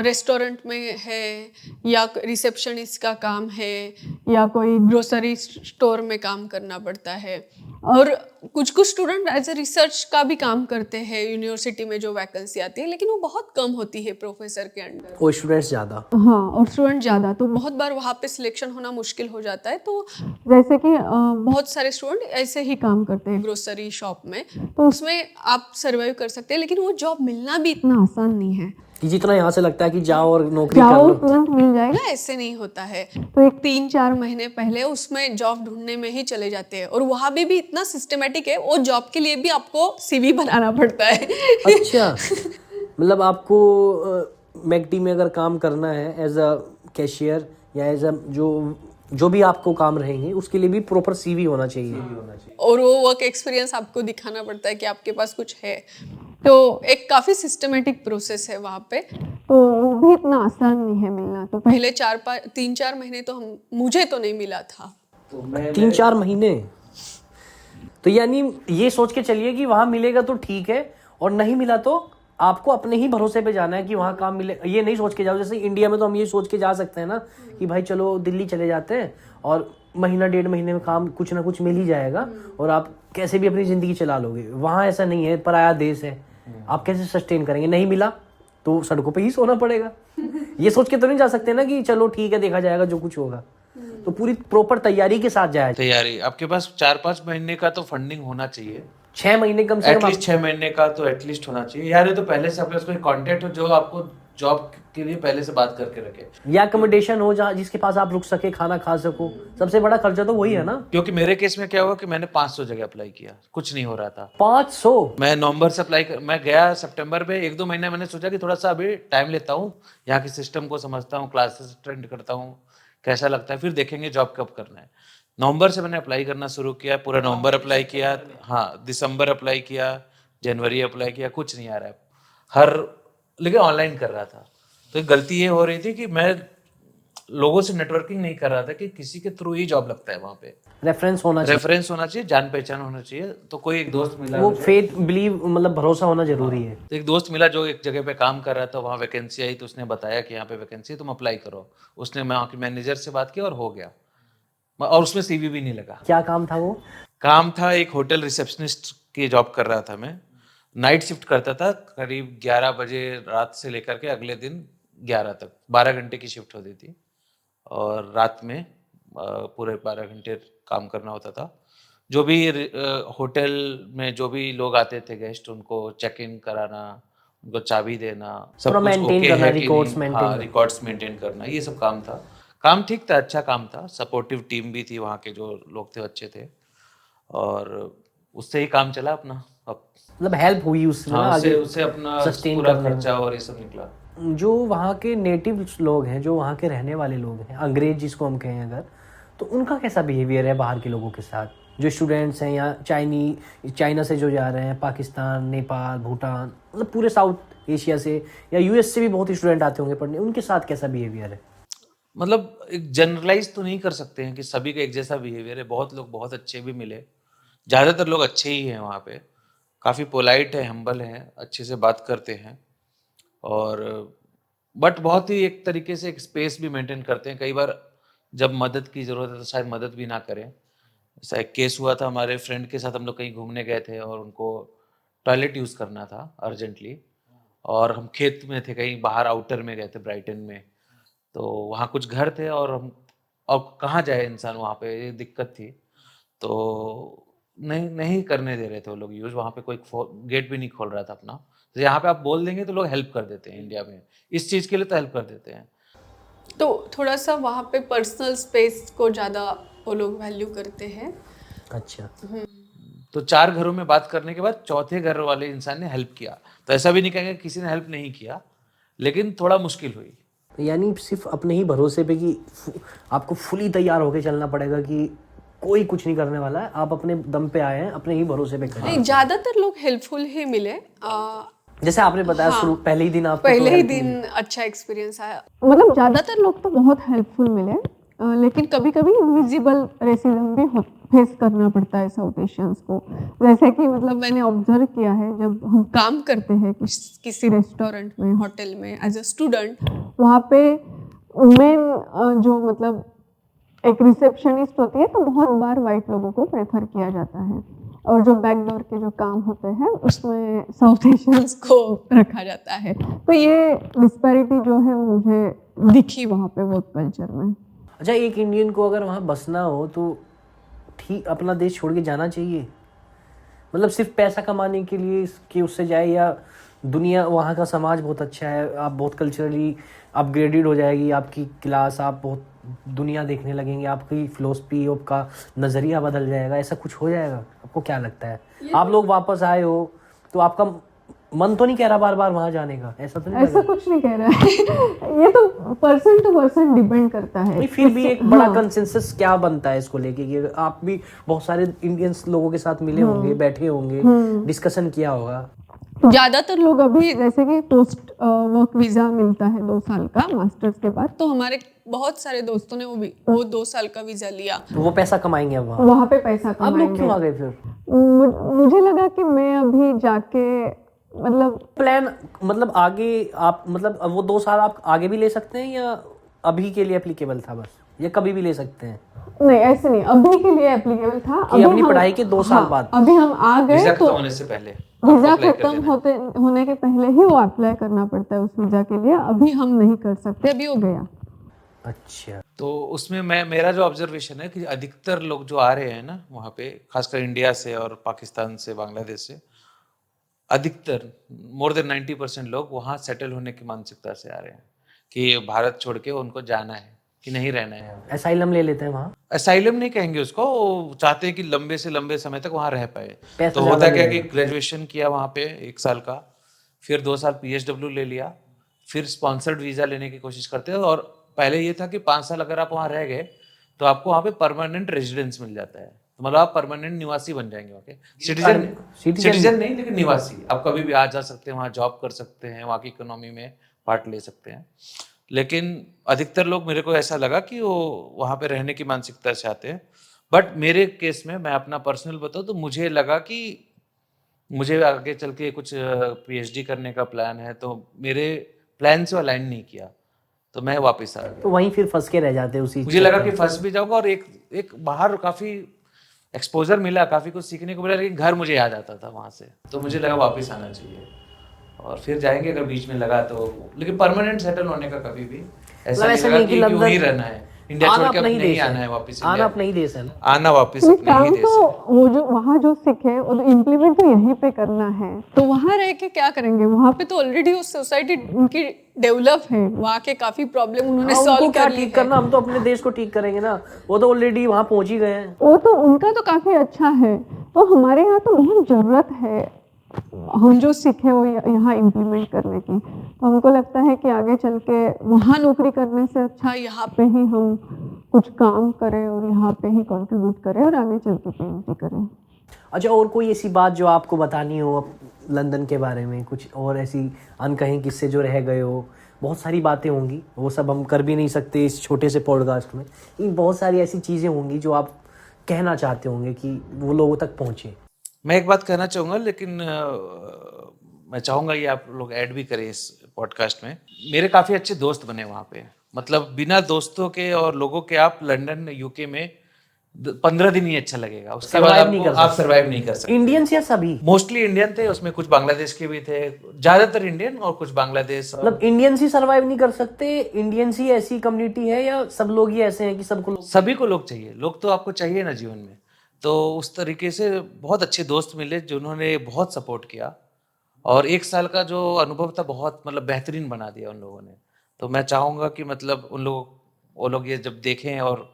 रेस्टोरेंट में है, या रिसेप्शनिस्ट का काम है, या कोई ग्रोसरी स्टोर में काम करना पड़ता है। और कुछ स्टूडेंट एज ए रिसर्च का भी काम करते हैं यूनिवर्सिटी में जो वैकेंसी आती है, लेकिन वो बहुत कम होती है प्रोफेसर के अंडर। और स्टूडेंट्स ज़्यादा? हाँ, और स्टूडेंट ज़्यादा, तो बहुत बार वहाँ पे सिलेक्शन होना मुश्किल हो जाता है। तो जैसे कि बहुत सारे स्टूडेंट ऐसे ही काम करते हैं ग्रोसरी शॉप में, तो उसमें आप सर्वाइव कर सकते हैं, लेकिन वो जॉब मिलना भी इतना आसान नहीं है कि जितना यहाँ से लगता है कि जाओ और नौकरी कर लो, तुरंत मिल जाएगा, ऐसे नहीं होता है। तो एक 3-4 महीने पहले उसमें जॉब ढूंढने में ही चले जाते हैं, और वहाँ भी इतना सिस्टमेटिक है, वो जॉब के लिए भी आपको CV बनाना पड़ता है। अच्छा, मतलब आपको मैकडी में अगर काम करना है एज अ कैशियर या एज अ जो भी आपको काम रहेंगे, उसके लिए भी प्रॉपर CV होना चाहिए। और वो वर्क एक्सपीरियंस आपको दिखाना पड़ता है कि आपके पास कुछ है। तो एक काफ़ी सिस्टमेटिक प्रोसेस है वहाँ पे, तो वो भी इतना आसान नहीं है मिलना। तो पहले 3-4 महीने तो मुझे तो नहीं मिला था। 3-4 महीने? तो यानी ये सोच के चलिए कि वहाँ मिलेगा तो ठीक है, और नहीं मिला तो आपको अपने ही भरोसे पे जाना है कि वहाँ काम मिले। ये नहीं सोच के जाओ, जैसे इंडिया में तो हम ये सोच के जा सकते हैं ना कि भाई चलो दिल्ली चले जाते हैं और महीना 1.5 महीने में काम कुछ ना कुछ मिल ही जाएगा और आप कैसे भी अपनी ज़िंदगी चला लोगे। वहाँ ऐसा नहीं है, पराया देश है, आप कैसे सस्टेन करेंगे? नहीं मिला तो सड़कों पे ही सोना पड़ेगा। ये सोच के तो नहीं जा सकते ना कि चलो ठीक है देखा जाएगा जो कुछ होगा। तो पूरी प्रॉपर तैयारी के साथ जाए। तैयारी, आपके पास 4-5 महीने का तो फंडिंग होना चाहिए। 6 महीने कम से कम एटलीस्ट 6 महीने का तो एटलीस्ट होना चाहिए यार। ये तो पहले से अपने कोई कांटेक्ट हो जो आपको जॉब के लिए पहले से बात करके रखे, या अकोमोडेशन हो जहाँ जिसके पास आप रुक सके, खाना खा सको। सबसे बड़ा खर्चा तो वही है ना। क्योंकि मेरे केस में क्या हुआ कि मैंने 500 जगह अप्लाई किया, कुछ नहीं हो रहा था। 500? मैं नवंबर से मैं गया सितंबर में, 1-2 महीने मैंने सोचा कि थोड़ा सा अभी टाइम लेता हूँ, यहाँ के सिस्टम को समझता हूँ, क्लासेस अटेंड करता हूँ, कैसा लगता है, फिर देखेंगे जॉब कब करना है। नवंबर से मैंने अप्लाई करना शुरू किया, पूरा नवंबर अप्लाई किया, हाँ दिसंबर अप्लाई किया, जनवरी अप्लाई किया, कुछ नहीं आ रहा है लेकिन ऑनलाइन कर रहा था। तो गलती ये हो रही थी कि मैं लोगों से नेटवर्किंग नहीं कर रहा था कि किसी के थ्रू ही जॉब लगता है वहाँ पे। रेफरेंस होना चाहिए, जान पहचान होना चाहिए। तो कोई एक दोस्त मिला, वो फेथ बिलीव मतलब भरोसा होना जरूरी है। तो एक दोस्त मिला जो एक जगह पे काम कर रहा था, वहाँ वैकेंसी आई तो उसने बताया कि यहाँ पे वैकेंसी है, तुम अप्लाई करो। उसने वहाँ के मैनेजर से बात की और हो गया, और उसमें सीवी भी नहीं लगा। क्या काम था वो? काम था एक होटल रिसेप्शनिस्ट की जॉब कर रहा था मैं। नाइट शिफ्ट करता था, करीब 11 बजे रात से लेकर के अगले दिन 11 तक, 12 घंटे की शिफ्ट होती थी, और रात में पूरे 12 घंटे काम करना होता था। जो भी होटल में जो भी लोग आते थे गेस्ट, उनको चेक इन कराना, उनको चाबी देना, सब कुछ मेंटेन ओके करना, है कि रिकॉर्ड्स नहीं, मेंटेन हाँ रिकॉर्ड्स मेंटेन करना, ये सब काम था। काम ठीक था, अच्छा काम था, सपोर्टिव टीम भी थी, वहाँ के जो लोग थे अच्छे थे, और उससे ही काम चला अपना। अब मतलब हेल्प हुई उससे, हाँ, आगे उससे अपना सस्टेन पूरा करने में। खर्चा और ये सब निकला। जो वहाँ के नेटिव लोग हैं, जो वहाँ के रहने वाले लोग हैं, अंग्रेज जिसको हम कहें अगर, तो उनका कैसा बिहेवियर है बाहर के लोगों के साथ? जो स्टूडेंट्स हैं या चाइना से जो जा रहे हैं, पाकिस्तान, नेपाल, भूटान, मतलब पूरे साउथ एशिया से या यूएस से भी बहुत स्टूडेंट आते होंगे पढ़ने, उनके साथ कैसा बिहेवियर है? मतलब एक जनरलाइज तो नहीं कर सकते हैं कि सभी का एक जैसा बिहेवियर है। बहुत लोग बहुत अच्छे भी मिले, ज़्यादातर लोग अच्छे ही हैं वहाँ पे, काफ़ी पोलाइट है, हम्बल हैं, अच्छे से बात करते हैं, और बट बहुत ही एक तरीके से एक स्पेस भी मेंटेन करते हैं। कई बार जब मदद की ज़रूरत है तो शायद मदद भी ना करें। ऐसा एक केस हुआ था, हमारे फ्रेंड के साथ हम लोग कहीं घूमने गए थे और उनको टॉयलेट यूज़ करना था अर्जेंटली, और हम खेत में थे, कहीं बाहर आउटर में गए थे ब्राइटन में, तो वहाँ कुछ घर थे और हम, अब कहाँ जाए इंसान वहाँ पे, ये दिक्कत थी। तो नहीं करने दे रहे थे वो लोग यूज़, वहाँ पे कोई गेट भी नहीं खोल रहा था अपना। तो यहाँ पे आप बोल देंगे तो लोग हेल्प कर देते हैं, इंडिया में इस चीज़ के लिए तो हेल्प कर देते हैं। तो थोड़ा सा वहाँ पे पर्सनल स्पेस को ज़्यादा वो लोग वैल्यू करते हैं। अच्छा। तो 4 घरों में बात करने के बाद चौथे घर वाले इंसान ने हेल्प किया। तो ऐसा भी नहीं कहेंगे किसी ने हेल्प नहीं किया, लेकिन थोड़ा मुश्किल हुई। यानी सिर्फ अपने ही भरोसे पे कि आपको फुली तैयार होके चलना पड़ेगा कि कोई कुछ नहीं करने वाला है, आप अपने दम पे आए हैं, अपने ही भरोसे पे खड़े हैं। नहीं, ज़्यादातर लोग हेल्पफुल ही मिले। जैसे आपने बताया हाँ, शुरू पहले ही दिन आपको पहले तो ही help दिन मिली। अच्छा एक्सपीरियंस आया। मतलब ज़्यादातर लोग तो बहुत हेल्पफुल मिले, लेकिन कभी कभी इनविजिबल रेसिज्म भी फेस करना पड़ता है साउथ एशियंस को। जैसे कि मतलब मैंने ऑब्जर्व किया है, जब हम काम करते हैं किसी रेस्टोरेंट में, होटल में एज अ स्टूडेंट, वहाँ पे मेन जो मतलब एक रिसेप्शनिस्ट होती है, तो बहुत बार वाइट लोगों को प्रेफर किया जाता है, और जो बैकडोर के जो काम होते हैं उसमें साउथ एशियंस को रखा जाता है। तो ये डिस्पैरिटी जो है वो मुझे दिखी वहाँ पे वर्क कल्चर में। अच्छा, एक इंडियन को अगर वहाँ बसना हो तो ठीक अपना देश छोड़ के जाना चाहिए? मतलब सिर्फ पैसा कमाने के लिए कि उससे जाए, या दुनिया वहाँ का समाज बहुत अच्छा है, आप बहुत कल्चरली अपग्रेडेड हो जाएगी आपकी क्लास, आप बहुत दुनिया देखने लगेंगे, आपकी फिलोसफी, आपका नज़रिया बदल जाएगा, ऐसा कुछ हो जाएगा? आपको क्या लगता है? आप लोग वापस आए हो तो आपका मन तो नहीं कह रहा बार बार वहाँ जाने का? ऐसा तो नहीं? ऐसा कुछ नहीं कह रहा है। ये तो पर्सन टू पर्सन डिपेंड करता है। फिर भी एक बड़ा कंसेंसस क्या बनता है इसको लेके कि आप भी बहुत सारे इंडियंस लोगों के साथ मिले होंगे, बैठे होंगे, डिस्कशन किया होगा। ज़्यादातर लोग अभी जैसे कि पोस्ट वर्क वीज़ा मिलता है 2 साल का मास्टर्स के बाद, तो हमारे बहुत सारे दोस्तों ने वो 2 साल का वीज़ा लिया। तो वो पैसा कमाएंगे अब वहाँ पे पैसा आप लोग क्यों आ गए फिर? मुझे लगा कि मैं अभी जाके मतलब प्लान, मतलब आगे आप, मतलब अब वो 2 साल आप आगे भी ले सकते हैं या अभी के लिए एप्लीकेबल था बस, या कभी भी ले सकते हैं? नहीं, ऐसे नहीं, अभी के लिए एप्लीकेबल था। कि अपनी पढ़ाई के 2 साल बाद? अभी हम आ गए वीजा तो खत्म होने से पहले, वीजा खत्म होने के पहले ही वो अप्लाई करना पड़ता है उस वीजा के लिए। अभी हम नहीं कर सकते, अभी हो गया। अच्छा, तो उसमें मेरा जो ऑब्जर्वेशन है कि अधिकतर लोग जो आ रहे हैं ना वहाँ पे, खासकर इंडिया से और पाकिस्तान से, बांग्लादेश से, अधिकतर मोर देन 90% लोग वहाँ सेटल होने की मानसिकता से आ रहे हैं कि भारत छोड़ के उनको जाना है, कि नहीं रहना है। असाइलम ले लेते हैं वहाँ, असाइलम नहीं कहेंगे उसको, वो चाहते हैं कि लंबे से लंबे समय तक वहाँ रह पाए। पैसा तो ज्यादा होता क्या कि मिलेगा। ग्रेजुएशन किया वहाँ पे 1 साल का, फिर 2 साल PHW ले लिया, फिर स्पॉन्सर्ड वीज़ा लेने की कोशिश करते हैं। और पहले ये था कि 5 साल अगर आप वहाँ रह गए तो आपको वहाँ पे परमानेंट रेजिडेंस मिल जाता है, तो मतलब आप परमानेंट निवासी बन जाएंगे वहाँ के। सिटीजन नहीं, लेकिन निवासी। आप कभी भी आ जा सकते हैं, वहाँ जॉब कर सकते हैं, वहाँ की इकोनॉमी में पार्ट ले सकते हैं। लेकिन अधिकतर लोग, मेरे को ऐसा लगा कि वो वहाँ पे रहने की मानसिकता से आते हैं। बट मेरे केस में, मैं अपना पर्सनल बताऊँ तो मुझे लगा कि मुझे आगे चल के कुछ PhD करने का प्लान है, तो मेरे प्लान से अलाइन नहीं किया, तो मैं वापस आ गया। तो वहीं फिर फंस के रह जाते उसी मुझे लगा कि फंस भी जाऊंगा, और एक बाहर काफ़ी एक्सपोजर मिला, काफ़ी कुछ सीखने को मिला, लेकिन घर मुझे याद आता था वहाँ से, तो मुझे लगा वापस आना चाहिए और फिर जाएंगे अगर बीच में लगा तो। लेकिन परमानेंट सेटल होने का कभी भी ऐसा नहीं लगा कि वहीं रहना है, इंडिया छोड़ के अब नहीं आना है वापस। आना अपना ही देश है ना, आना वापस अपने ही देश तो है। वो जो वहाँ जो सीखे वो इम्प्लीमेंट तो यहीं पे करना है, तो वहाँ रह के क्या करेंगे? वहाँ पे तो ऑलरेडी उस सोसाइटी उनकी डेवलप है, वहाँ के काफी प्रॉब्लम उन्होंने सॉल्व कर ली ठीक करना, हम तो अपने देश को ठीक करेंगे ना, वो तो ऑलरेडी वहाँ पहुँच ही गए हैं। वो तो उनका तो काफी अच्छा है, तो हमारे यहाँ तो बहुत जरूरत है हम जो सीखे वो यहाँ इम्प्लीमेंट करने की। तो हमको लगता है कि आगे चल के वहाँ नौकरी करने से अच्छा यहाँ पे ही हम कुछ काम करें और यहाँ पे ही कंट्रीब्यूट करें और आगे चल के PhD करें। अच्छा, और कोई ऐसी बात जो आपको बतानी हो लंदन के बारे में, कुछ और ऐसी अनकही किस्से जो रह गए हो? बहुत सारी बातें होंगी, वो सब हम कर भी नहीं सकते इस छोटे से पॉडकास्ट में। इन बहुत सारी ऐसी चीज़ें होंगी जो आप कहना चाहते होंगे कि वो लोगों तक पहुँचे। मैं एक बात कहना चाहूँगा, लेकिन मैं चाहूँगा ये आप लोग ऐड भी करें इस पॉडकास्ट में। मेरे काफ़ी अच्छे दोस्त बने वहाँ पे, मतलब बिना दोस्तों के और लोगों के आप लंदन UK में 15 दिन ही अच्छा लगेगा, उसके बाद आप सर्वाइव नहीं कर सकते। इंडियंस या सभी? मोस्टली इंडियन थे, उसमें कुछ बांग्लादेश के भी थे, ज्यादातर इंडियन और कुछ बांग्लादेश। मतलब इंडियंस ही सर्वाइव नहीं कर सकते? इंडियंस ही ऐसी कम्युनिटी है या सब लोग ही ऐसे हैं कि सबको? सभी को लोग चाहिए, लोग तो आपको चाहिए ना जीवन में। तो उस तरीके से बहुत अच्छे दोस्त मिले जिन्होंने बहुत सपोर्ट किया, और 1 साल का जो अनुभव था बहुत मतलब बेहतरीन बना दिया उन लोगों ने। तो मैं चाहूँगा कि मतलब वो लोग ये जब देखें और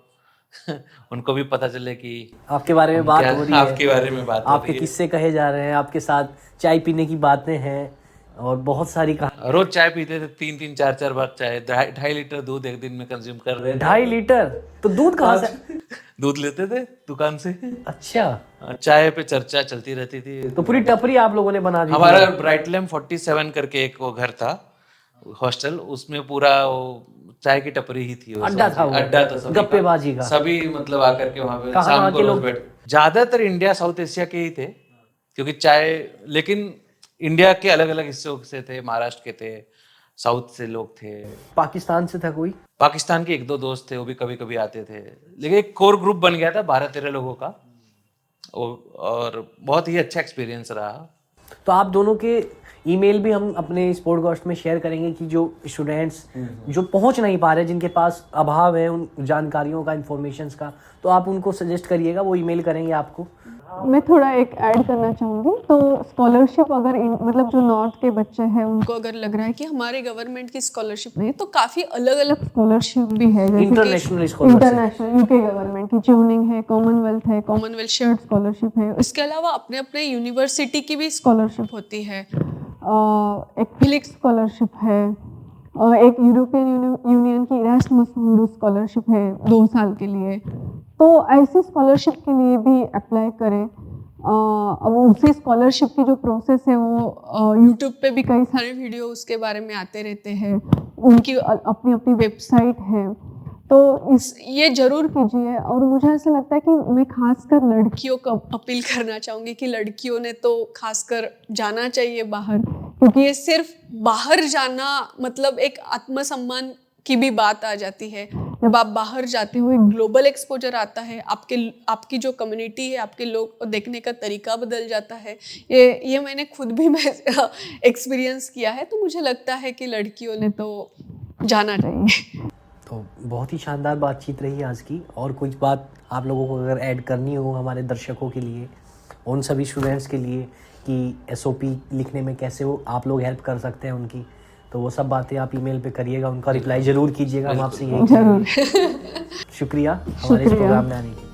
उनको भी पता चले कि आपके बारे में बात हो रही है, आपके बारे में बात हो आपके रही है, किस्से कहे जा रहे हैं, आपके साथ चाय पीने की बातें हैं और बहुत सारी कहानी। रोज चाय पीते थे, 3-3 4-4 बार चाय, 2.5 लीटर दूध एक दिन में कंज्यूम कर रहे थे। 2.5 लीटर? तो दूध कहाँ से? दूध लेते थे दुकान से। अच्छा, चाय पे चर्चा चलती रहती थी। तो पूरी टपरी आप लोगों ने बना दी? हमारा ब्राइटलैम 47 करके एक वो घर था, हॉस्टल, उसमें पूरा वो चाय की टपरी ही थी, अड्डा था वो, अड्डा था सभी गप्पेबाजी का। सभी मतलब आकर के वहाँ पे शाम को रोज बैठ, ज्यादातर इंडिया साउथ एशिया के ही थे, क्योंकि चाय, लेकिन इंडिया के अलग अलग हिस्सों से थे, महाराष्ट्र के थे, साउथ से लोग थे। पाकिस्तान से था कोई? पाकिस्तान के 1-2 दोस्त थे, वो भी कभी कभी आते थे, लेकिन एक कोर ग्रुप बन गया था 12-13 लोगों का, और बहुत ही अच्छा एक्सपीरियंस रहा। तो आप दोनों के ईमेल भी हम अपने इस पॉडकास्ट में शेयर करेंगे कि जो स्टूडेंट्स जो पहुंच नहीं पा रहे, जिनके पास अभाव है उन जानकारियों का, इन्फॉर्मेशंस का, तो आप उनको सजेस्ट करिएगा, वो ईमेल करेंगे आपको। मैं थोड़ा एक ऐड करना चाहूँगी, तो स्कॉलरशिप अगर जो नॉर्थ के बच्चे हैं उनको अगर लग रहा है कि हमारे गवर्नमेंट की स्कॉलरशिप नहीं, तो काफ़ी अलग अलग स्कॉलरशिप भी है, इंटरनेशनल UK गवर्नमेंट की ट्यूनिंग है, कॉमनवेल्थ शेयर्ड स्कॉलरशिप है। इसके अलावा अपने अपने यूनिवर्सिटी की भी स्कॉलरशिप होती है, एक फिलिक्स स्कॉलरशिप है, एक यूरोपियन यूनियन की इरास्मस मुंडस स्कॉलरशिप है 2 साल के लिए। तो ऐसी स्कॉलरशिप के लिए भी अप्लाई करें। अब उसी स्कॉलरशिप की जो प्रोसेस है वो यूट्यूब पे भी कई सारे वीडियो उसके बारे में आते रहते हैं, उनकी अपनी अपनी वेबसाइट है, तो ये ज़रूर कीजिए। और मुझे ऐसा लगता है कि मैं खासकर लड़कियों को अपील करना चाहूँगी कि लड़कियों ने तो खासकर जाना चाहिए बाहर, क्योंकि ये सिर्फ बाहर जाना मतलब एक आत्मसम्मान की भी बात आ जाती है। जब आप बाहर जाते हो एक ग्लोबल एक्सपोजर आता है, आपकी जो कम्युनिटी है, आपके लोग देखने का तरीका बदल जाता है। ये मैंने खुद भी एक्सपीरियंस किया है, तो मुझे लगता है कि लड़कियों ने तो जाना चाहिए। तो बहुत ही शानदार बातचीत रही आज की। और कुछ बात आप लोगों को अगर ऐड करनी हो हमारे दर्शकों के लिए, उन सभी स्टूडेंट्स के लिए कि एसओपी लिखने में कैसे वो आप लोग हेल्प कर सकते हैं उनकी, तो वो सब बातें आप ईमेल पे करिएगा, उनका रिप्लाई ज़रूर कीजिएगा। हम आपसे यही जरूर शुक्रिया हमारे इस प्रोग्राम में आने के लिए।